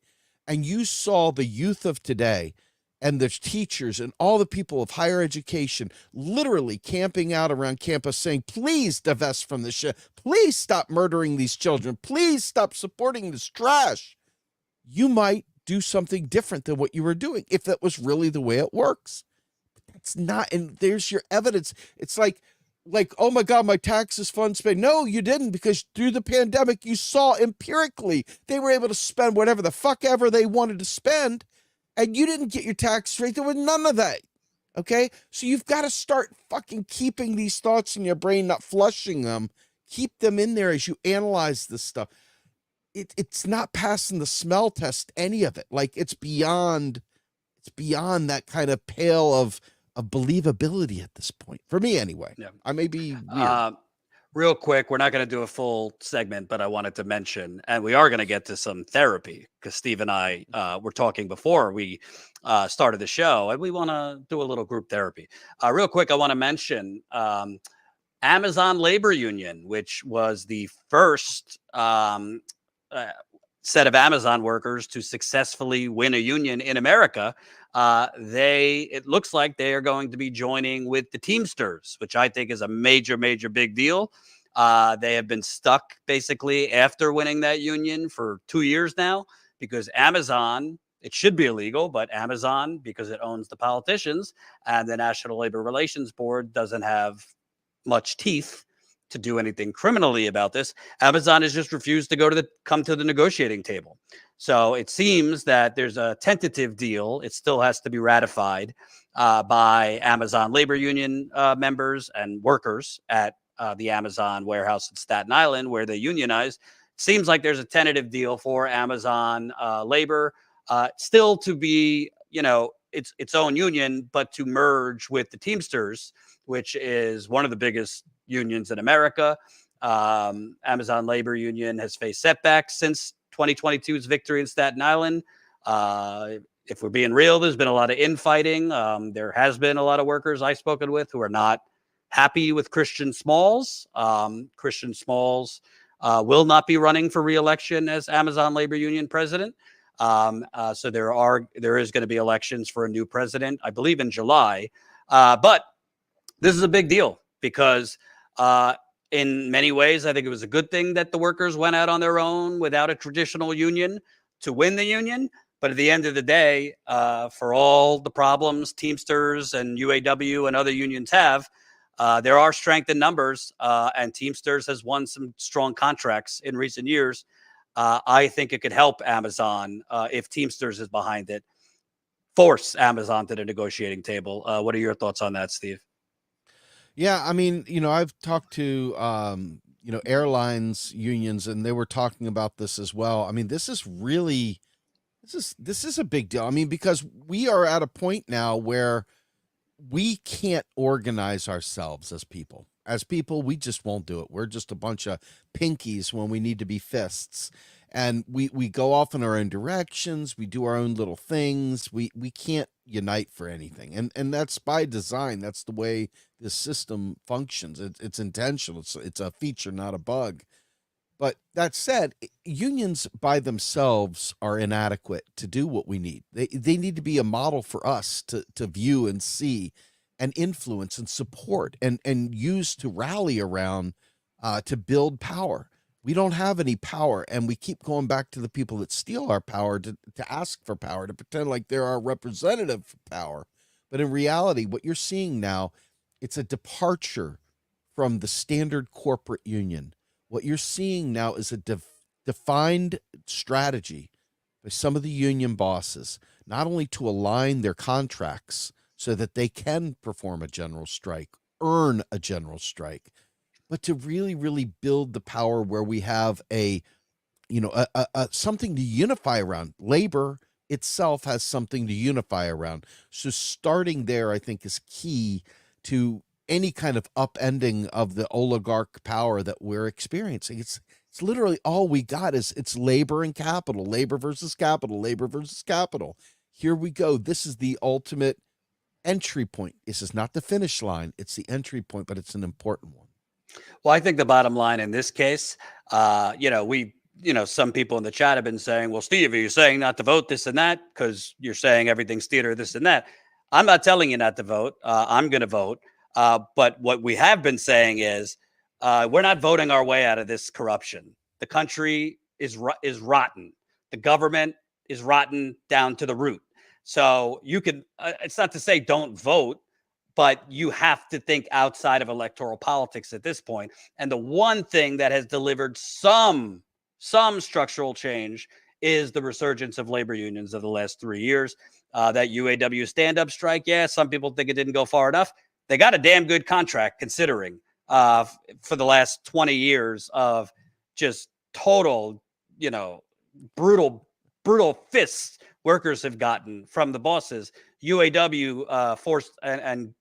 and you saw the youth of today and the teachers and all the people of higher education literally camping out around campus saying, please divest from this shit. Please stop murdering these children. Please stop supporting this trash. You might do something different than what you were doing if that was really the way it works. But that's not, and there's your evidence. It's like, oh my God, my taxes fund spend. No, you didn't, because through the pandemic, you saw empirically they were able to spend whatever the fuck ever they wanted to spend. And you didn't get your tax rate. There was none of that. Okay? So you've got to start fucking keeping these thoughts in your brain, not flushing them. Keep them in there as you analyze this stuff. It's not passing the smell test, any of it. Like it's beyond that kind of pale of believability at this point. For me anyway. Yeah. I may be weird. Real quick, we're not going to do a full segment, but I wanted to mention, and we are going to get to some therapy, because Steve and I were talking before we started the show, and we want to do a little group therapy. Real quick, I want to mention Amazon Labor Union, which was the first set of Amazon workers to successfully win a union in America. It looks like they are going to be joining with the Teamsters, which I think is a major, major big deal. They have been stuck basically after winning that union for 2 years now because Amazon, it should be illegal, but Amazon, because it owns the politicians and the National Labor Relations Board doesn't have much teeth to do anything criminally about this, Amazon has just refused to come to the negotiating table. So it seems that there's a tentative deal. It still has to be ratified by Amazon labor union members and workers at the Amazon warehouse in Staten Island, where they unionize. Seems like there's a tentative deal for Amazon labor, still to be, its own union, but to merge with the Teamsters, which is one of the biggest unions in America. Amazon labor union has faced setbacks since 2022's victory in Staten Island. If we're being real, there's been a lot of infighting. There has been a lot of workers I've spoken with who are not happy with Christian Smalls. Christian Smalls will not be running for re-election as Amazon labor union president. So there is going to be elections for a new president, I believe in July. But this is a big deal because in many ways, I think it was a good thing that the workers went out on their own without a traditional union to win the union. But at the end of the day, for all the problems Teamsters and UAW and other unions have, there are strength in numbers, and Teamsters has won some strong contracts in recent years. I think it could help Amazon if Teamsters is behind it, force Amazon to the negotiating table. What are your thoughts on that, Steve? Yeah, I mean, I've talked to, airlines unions, and they were talking about this as well. I mean, this is a big deal. I mean, because we are at a point now where we can't organize ourselves as people. As people, we just won't do it. We're just a bunch of pinkies when we need to be fists. And we go off in our own directions. We do our own little things. We can't unite for anything. And that's by design. That's the way this system functions. It's intentional. It's a feature, not a bug. But that said, unions by themselves are inadequate to do what we need. They need to be a model for us to view and see and influence and support and use to rally around to build power. We don't have any power, and we keep going back to the people that steal our power to ask for power, to pretend like they're our representative for power. But in reality, what you're seeing now, it's a departure from the standard corporate union. What you're seeing now is a defined strategy by some of the union bosses, not only to align their contracts so that they can perform a general strike, earn a general strike, but to really, really build the power where we have a something to unify around. Labor itself has something to unify around. So starting there, I think, is key to any kind of upending of the oligarch power that we're experiencing. It's literally all we got is it's labor and capital, labor versus capital, labor versus capital. Here we go. This is the ultimate entry point. This is not the finish line. It's the entry point, but it's an important one. Well, I think the bottom line in this case, some people in the chat have been saying, well, Steve, are you saying not to vote this and that? Because you're saying everything's theater, this and that. I'm not telling you not to vote. I'm going to vote. But what we have been saying is we're not voting our way out of this corruption. The country is rotten. The government is rotten down to the root. So you can, it's not to say don't vote, but you have to think outside of electoral politics at this point. And the one thing that has delivered some structural change is the resurgence of labor unions of the last 3 years. That UAW stand-up strike, yeah, some people think it didn't go far enough. They got a damn good contract considering for the last 20 years of just total, brutal fists workers have gotten from the bosses. UAW forced and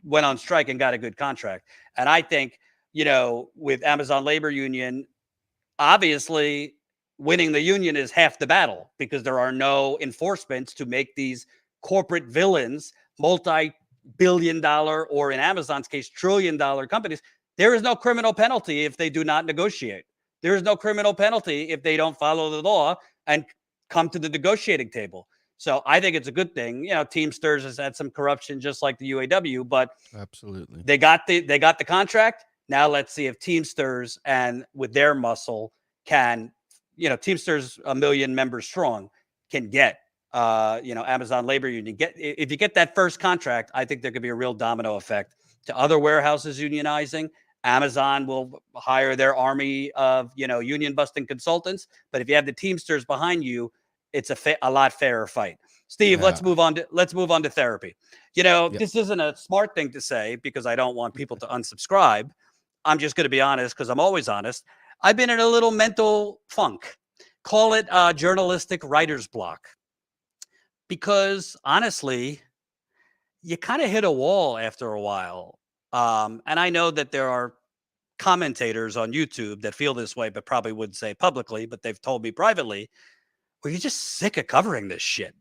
went on strike and got a good contract. And I think, with Amazon labor union, obviously winning the union is half the battle because there are no enforcements to make these corporate villains, multi-billion-dollar, or in Amazon's case, trillion-dollar companies. There is no criminal penalty if they do not negotiate. There is no criminal penalty if they don't follow the law and come to the negotiating table. So I think it's a good thing. Teamsters has had some corruption just like the UAW, but absolutely they got the contract. Now let's see if Teamsters and with their muscle can, Teamsters, 1 million members strong, can get, Amazon Labor Union. If you get that first contract, I think there could be a real domino effect to other warehouses unionizing. Amazon will hire their army of, union busting consultants. But if you have the Teamsters behind you, it's a lot fairer fight. Steve, Yeah. let's move on to therapy. This isn't a smart thing to say because I don't want people to unsubscribe. I'm just going to be honest because I'm always honest. I've been in a little mental funk. Call it journalistic writer's block. Because honestly, you kind of hit a wall after a while. And I know that there are commentators on YouTube that feel this way, but probably wouldn't say publicly, but they've told me privately, well, you're just sick of covering this shit.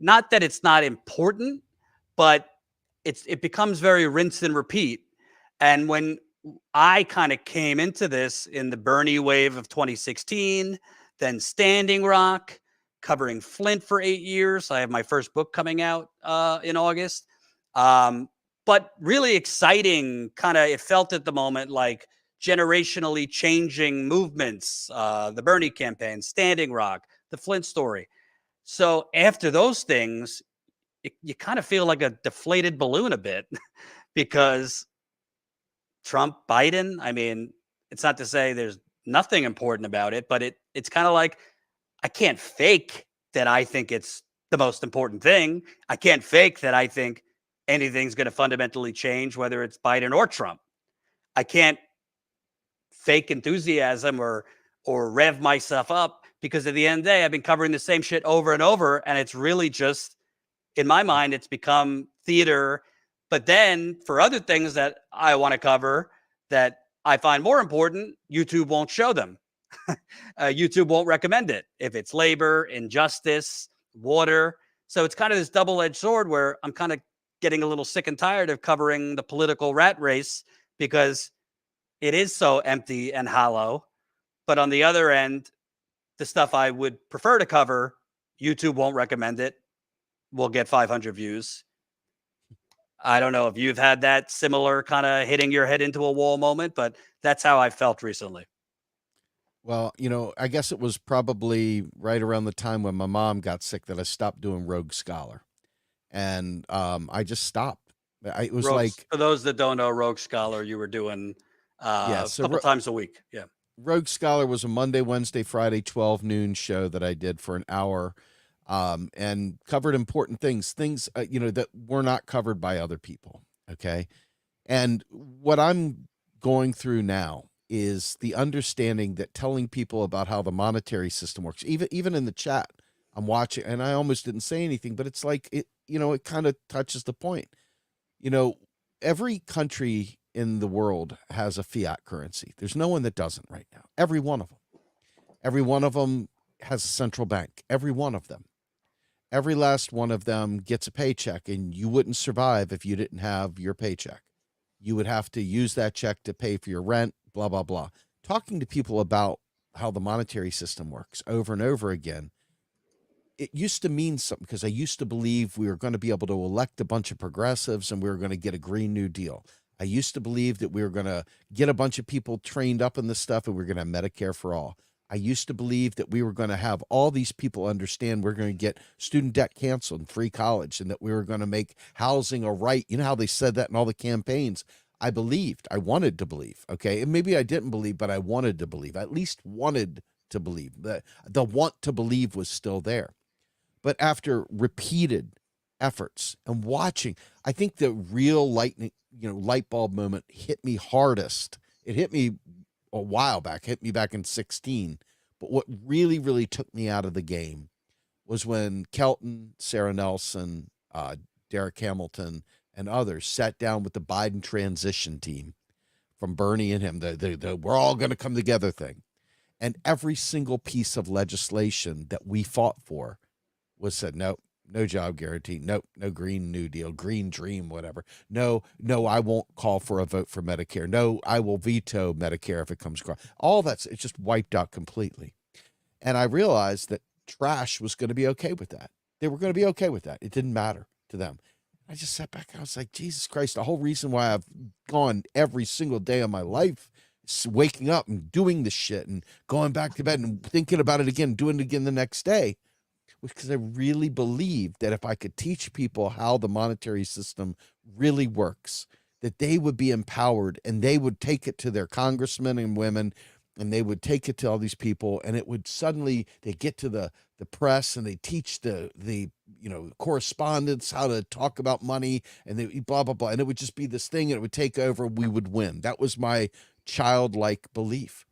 Not that it's not important, but it becomes very rinse and repeat. And when I kind of came into this in the Bernie wave of 2016, then Standing Rock, covering Flint for 8 years. I have my first book coming out in August. But really exciting, it felt at the moment like generationally changing movements, the Bernie campaign, Standing Rock, the Flint story. So after those things, you kind of feel like a deflated balloon a bit because Trump, Biden, I mean, it's not to say there's nothing important about it, but it's kind of like, I can't fake that I think it's the most important thing. I can't fake that I think anything's going to fundamentally change, whether it's Biden or Trump. I can't fake enthusiasm or rev myself up because at the end of the day, I've been covering the same shit over and over. And it's really just, in my mind, it's become theater. But then for other things that I want to cover that I find more important, YouTube won't show them. YouTube won't recommend it. If it's labor, injustice, water. So it's kind of this double-edged sword where I'm kind of getting a little sick and tired of covering the political rat race because it is so empty and hollow. But on the other end, the stuff I would prefer to cover, YouTube won't recommend it. We'll get 500 views. I don't know if you've had that similar kind of hitting your head into a wall moment, but that's how I felt recently. Well, I guess it was probably right around the time when my mom got sick that I stopped doing Rogue Scholar. And I just stopped. It was for those that don't know, Rogue Scholar, you were doing a couple times a week. Yeah. Rogue Scholar was a Monday, Wednesday, Friday, 12 noon show that I did for an hour and covered important things that were not covered by other people. Okay. And what I'm going through now is the understanding that telling people about how the monetary system works, even in the chat, I'm watching, and I almost didn't say anything, but it's like, it kind of touches the point. Every country in the world has a fiat currency. There's no one that doesn't right now. Every one of them. Every one of them has a central bank. Every one of them. Every last one of them gets a paycheck, and you wouldn't survive if you didn't have your paycheck. You would have to use that check to pay for your rent, blah, blah, blah. Talking to people about how the monetary system works over and over again, it used to mean something because I used to believe we were going to be able to elect a bunch of progressives and we were going to get a Green New Deal. I used to believe that we were going to get a bunch of people trained up in this stuff and we're going to have Medicare for all. I used to believe that we were going to have all these people understand we're going to get student debt canceled and free college and that we were going to make housing a right. You know how they said that in all the campaigns? I wanted to believe, okay? And maybe I didn't believe, but I wanted to believe. I at least wanted to believe. The want to believe was still there. But after repeated efforts and watching, I think the real light bulb moment hit me hardest. It hit me a while back, hit me back in 2016. But what really, really took me out of the game was when Kelton, Sarah Nelson, Derek Hamilton, and others sat down with the Biden transition team from Bernie and him, the we're all going to come together thing. And every single piece of legislation that we fought for was said, nope, no job guarantee. Nope, no Green New Deal, Green Dream, whatever. No, I won't call for a vote for Medicare. No, I will veto Medicare if it comes across. All that's, it's just wiped out completely. And I realized that trash was going to be okay with that. They were going to be okay with that. It didn't matter to them. I just sat back and I was like, Jesus Christ, the whole reason why I've gone every single day of my life waking up and doing the shit and going back to bed and thinking about it again, doing it again the next day, was because I really believed that if I could teach people how the monetary system really works, that they would be empowered and they would take it to their congressmen and women, and they would take it to all these people, and it would suddenly, they get to the press and they teach the correspondents how to talk about money, and they blah, blah, blah. And it would just be this thing, and it would take over. We would win. That was my childlike belief.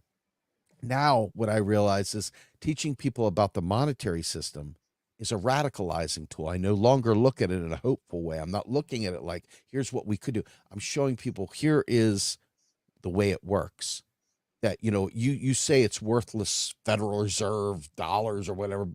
Now, what I realize is teaching people about the monetary system is a radicalizing tool. I no longer look at it in a hopeful way. I'm not looking at it like, here's what we could do. I'm showing people, here is the way it works. That, you say it's worthless Federal Reserve dollars or whatever.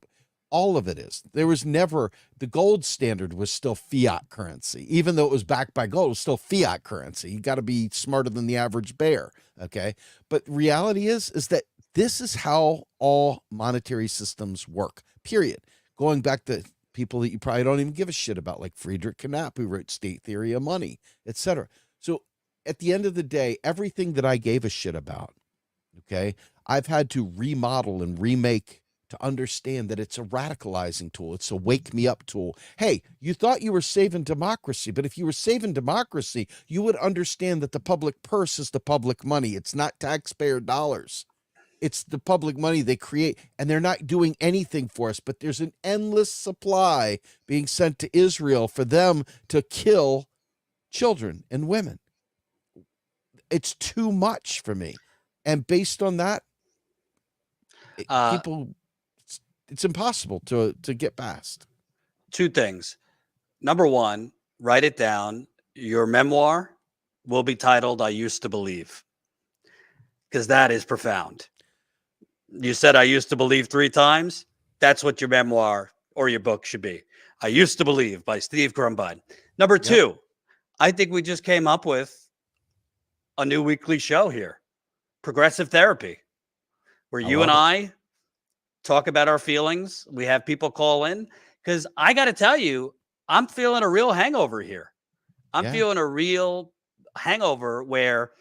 All of it is. There was never, the gold standard was still fiat currency. Even though it was backed by gold, it was still fiat currency. You got to be smarter than the average bear. Okay. But reality is that this is how all monetary systems work, period. Going back to people that you probably don't even give a shit about, like Friedrich Knapp, who wrote State Theory of Money, etc. So at the end of the day, everything that I gave a shit about, okay, I've had to remodel and remake to understand that it's a radicalizing tool. It's a wake me up tool. Hey, you thought you were saving democracy, but if you were saving democracy, you would understand that the public purse is the public money. It's not taxpayer dollars. It's the public money they create, and they're not doing anything for us, but there's an endless supply being sent to Israel for them to kill children and women. It's too much for me. And based on that, people, it's impossible to get past. Two things. Number one, write it down. Your memoir will be titled, I Used to Believe, because that is profound. You said I used to believe 3 times. That's what your memoir or your book should be. I Used to Believe by Steve Grumbine. Number two, I think we just came up with a new weekly show here, Progressive Therapy, where you and I talk about our feelings. We have people call in, because I got to tell you, I'm feeling a real hangover here. I'm feeling a real hangover where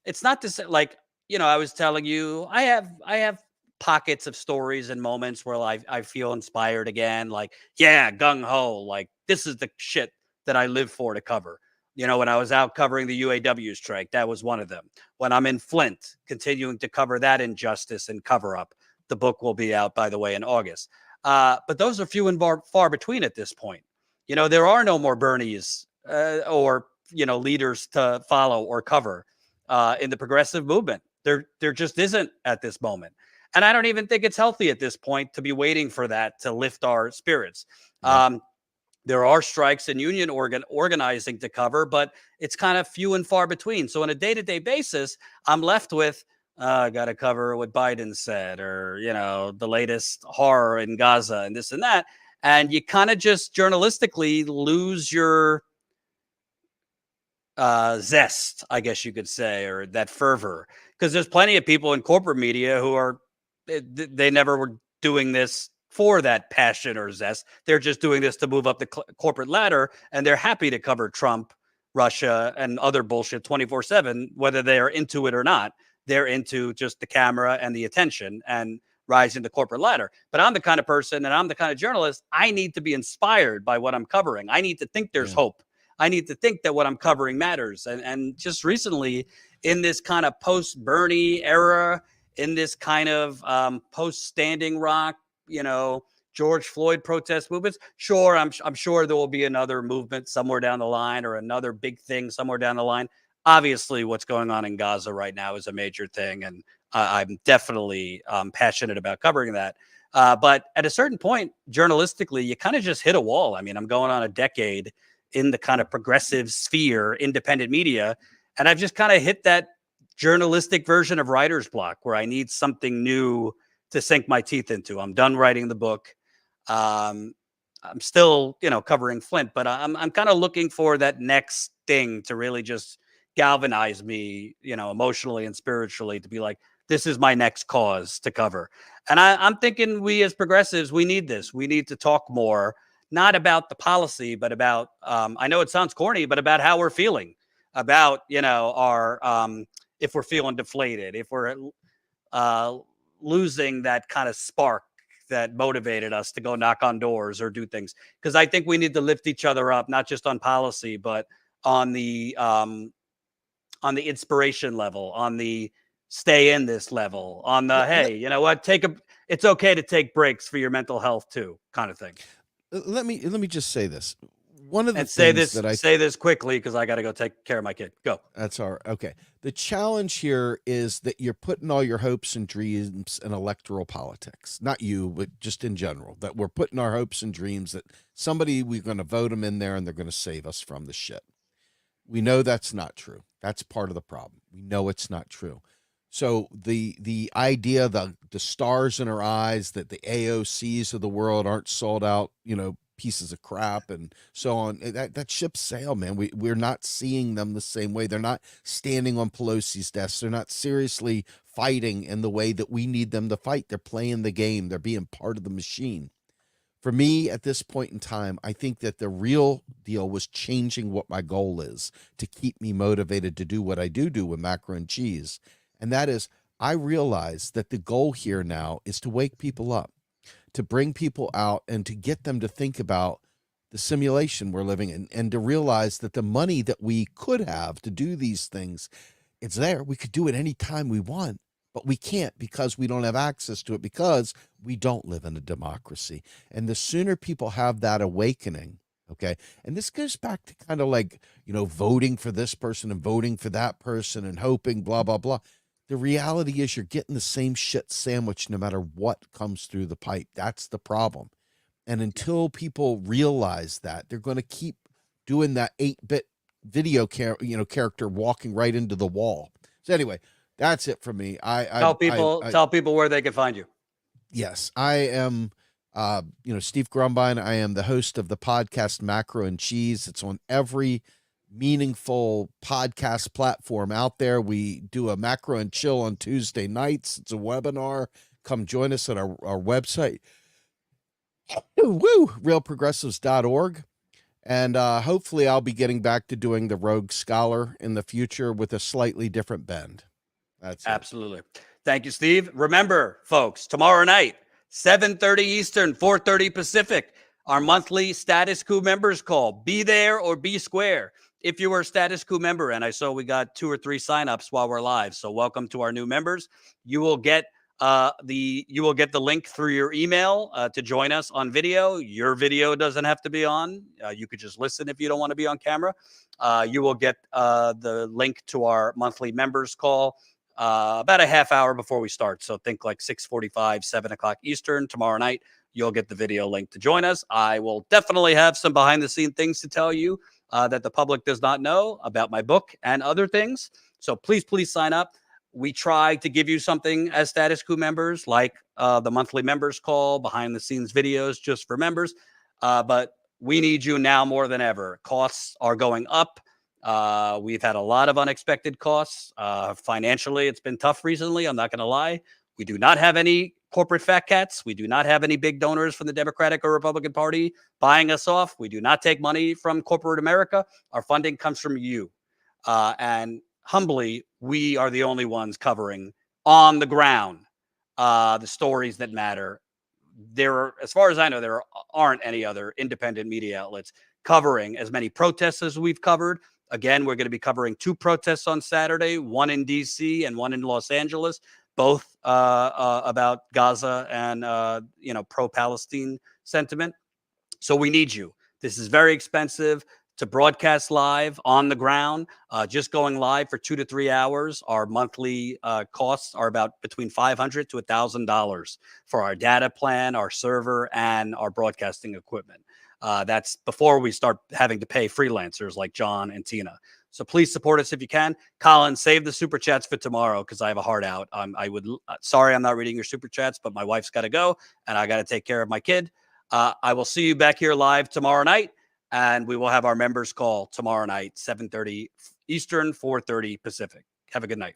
it's not to say, like, I was telling you, I have pockets of stories and moments where I feel inspired again. Like, gung ho. Like, this is the shit that I live for to cover. When I was out covering the UAW strike, that was one of them. When I'm in Flint, continuing to cover that injustice and cover up. The book will be out, by the way, in August. But those are few and far between at this point. There are no more Bernies or leaders to follow or cover in the progressive movement. There just isn't at this moment. And I don't even think it's healthy at this point to be waiting for that to lift our spirits. There are strikes and union organizing to cover, but it's kind of few and far between. So on a day-to-day basis, I'm left with, I got to cover what Biden said, or, the latest horror in Gaza and this and that. And you kind of just journalistically lose your zest, I guess you could say, or that fervor. Because there's plenty of people in corporate media who they never were doing this for that passion or zest. They're just doing this to move up the corporate ladder, and they're happy to cover Trump, Russia, and other bullshit 24/7, whether they are into it or not. They're into just the camera and the attention and rising the corporate ladder. But I'm the kind of person, and I'm the kind of journalist, I need to be inspired by what I'm covering. I need to think there's hope. I need to think that what I'm covering matters. And just recently, in this kind of post-Bernie era, in this kind of post-Standing Rock, George Floyd protest movements, sure, I'm sure there will be another movement somewhere down the line, or another big thing somewhere down the line. Obviously, what's going on in Gaza right now is a major thing, and I'm definitely passionate about covering that. But at a certain point, journalistically, you kind of just hit a wall. I mean, I'm going on a decade in the kind of progressive sphere, independent media, and I've just kind of hit that journalistic version of writer's block, where I need something new to sink my teeth into. I'm done writing the book. I'm still, covering Flint, but I'm kind of looking for that next thing to really just galvanize me, emotionally and spiritually, to be like, this is my next cause to cover. And I'm thinking, we as progressives, we need this. We need to talk more, not about the policy, but about, I know it sounds corny, but about how we're feeling, about, our if we're feeling deflated, if we're losing that kind of spark that motivated us to go knock on doors or do things. Because I think we need to lift each other up, not just on policy, but on the inspiration level, on the stay in this level, on the, hey, you know what, it's okay to take breaks for your mental health too, kind of thing. Let me just say this. One of the And things that I say this quickly because I got to go take care of my kid. Go. That's all right. Okay. The challenge here is that you're putting all your hopes and dreams in electoral politics. Not you, but just in general. That we're putting our hopes and dreams that we're going to vote them in there and they're going to save us from the shit. We know that's not true. That's part of the problem. We know it's not true. So the idea, the stars in our eyes that the AOCs of the world aren't sold out, pieces of crap and so on, that ship's sailed, man. We're not seeing them the same way. They're not standing on Pelosi's desk. They're not seriously fighting in the way that we need them to fight. They're playing the game. They're being part of the machine. For me, at this point in time, I think that the real deal was changing what my goal is to keep me motivated to do what I do with Macro and Cheese. And that is, I realize that the goal here now is to wake people up, to bring people out and to get them to think about the simulation we're living in and to realize that the money that we could have to do these things, it's there. We could do it any time we want, but we can't because we don't have access to it because we don't live in a democracy. And the sooner people have that awakening, okay, and this goes back to kind of like, voting for this person and voting for that person and hoping blah, blah, blah. The reality is you're getting the same shit sandwich no matter what comes through the pipe. That's the problem. And until people realize that, they're going to keep doing that 8-bit video character walking right into the wall. So anyway, that's it for me. Tell people where they can find you. Yes, I am Steve Grumbine. I am the host of the podcast Macro and Cheese. It's on every meaningful podcast platform out there. We do a Macro and Chill on Tuesday nights. It's a webinar. Come join us at our website, realprogressives.org. And hopefully I'll be getting back to doing the Rogue Scholar in the future with a slightly different bend. That's absolutely. Thank you, Steve. Remember, folks, tomorrow night, 7:30 Eastern, 4:30 Pacific, our monthly Status Coup members call. Be there or be square. If you were a Status Coup member, and I saw we got 2 or 3 signups while we're live, so welcome to our new members. You will get the link through your email to join us on video. Your video doesn't have to be on. You could just listen if you don't want to be on camera. You will get the link to our monthly members call about a half hour before we start. So think like 6:45, 7 o'clock Eastern tomorrow night. You'll get the video link to join us. I will definitely have some behind the scene things to tell you that the public does not know about my book and other things. So please sign up. We try to give you something as Status Coup members, like the monthly members call, behind the scenes videos just for members. But we need you now more than ever. Costs are going up. We've had a lot of unexpected costs. Financially, it's been tough recently. I'm not going to lie. We do not have any corporate fat cats. We do not have any big donors from the Democratic or Republican Party buying us off. We do not take money from corporate America. Our funding comes from you. And humbly, we are the only ones covering on the ground the stories that matter. As far as I know, there aren't any other independent media outlets covering as many protests as we've covered. Again, we're going to be covering 2 protests on Saturday, one in D.C. and one in Los Angeles, both about Gaza and, pro-Palestine sentiment. So we need you. This is very expensive to broadcast live on the ground. Just going live for 2 to 3 hours, our monthly costs are about between $500 to $1,000 for our data plan, our server, and our broadcasting equipment. That's before we start having to pay freelancers like John and Tina. So please support us if you can. Colin, save the super chats for tomorrow because I have a heart out. Sorry, I'm not reading your super chats, but my wife's got to go and I got to take care of my kid. I will see you back here live tomorrow night, and we will have our members call tomorrow night, 7:30 Eastern, 4:30 Pacific. Have a good night.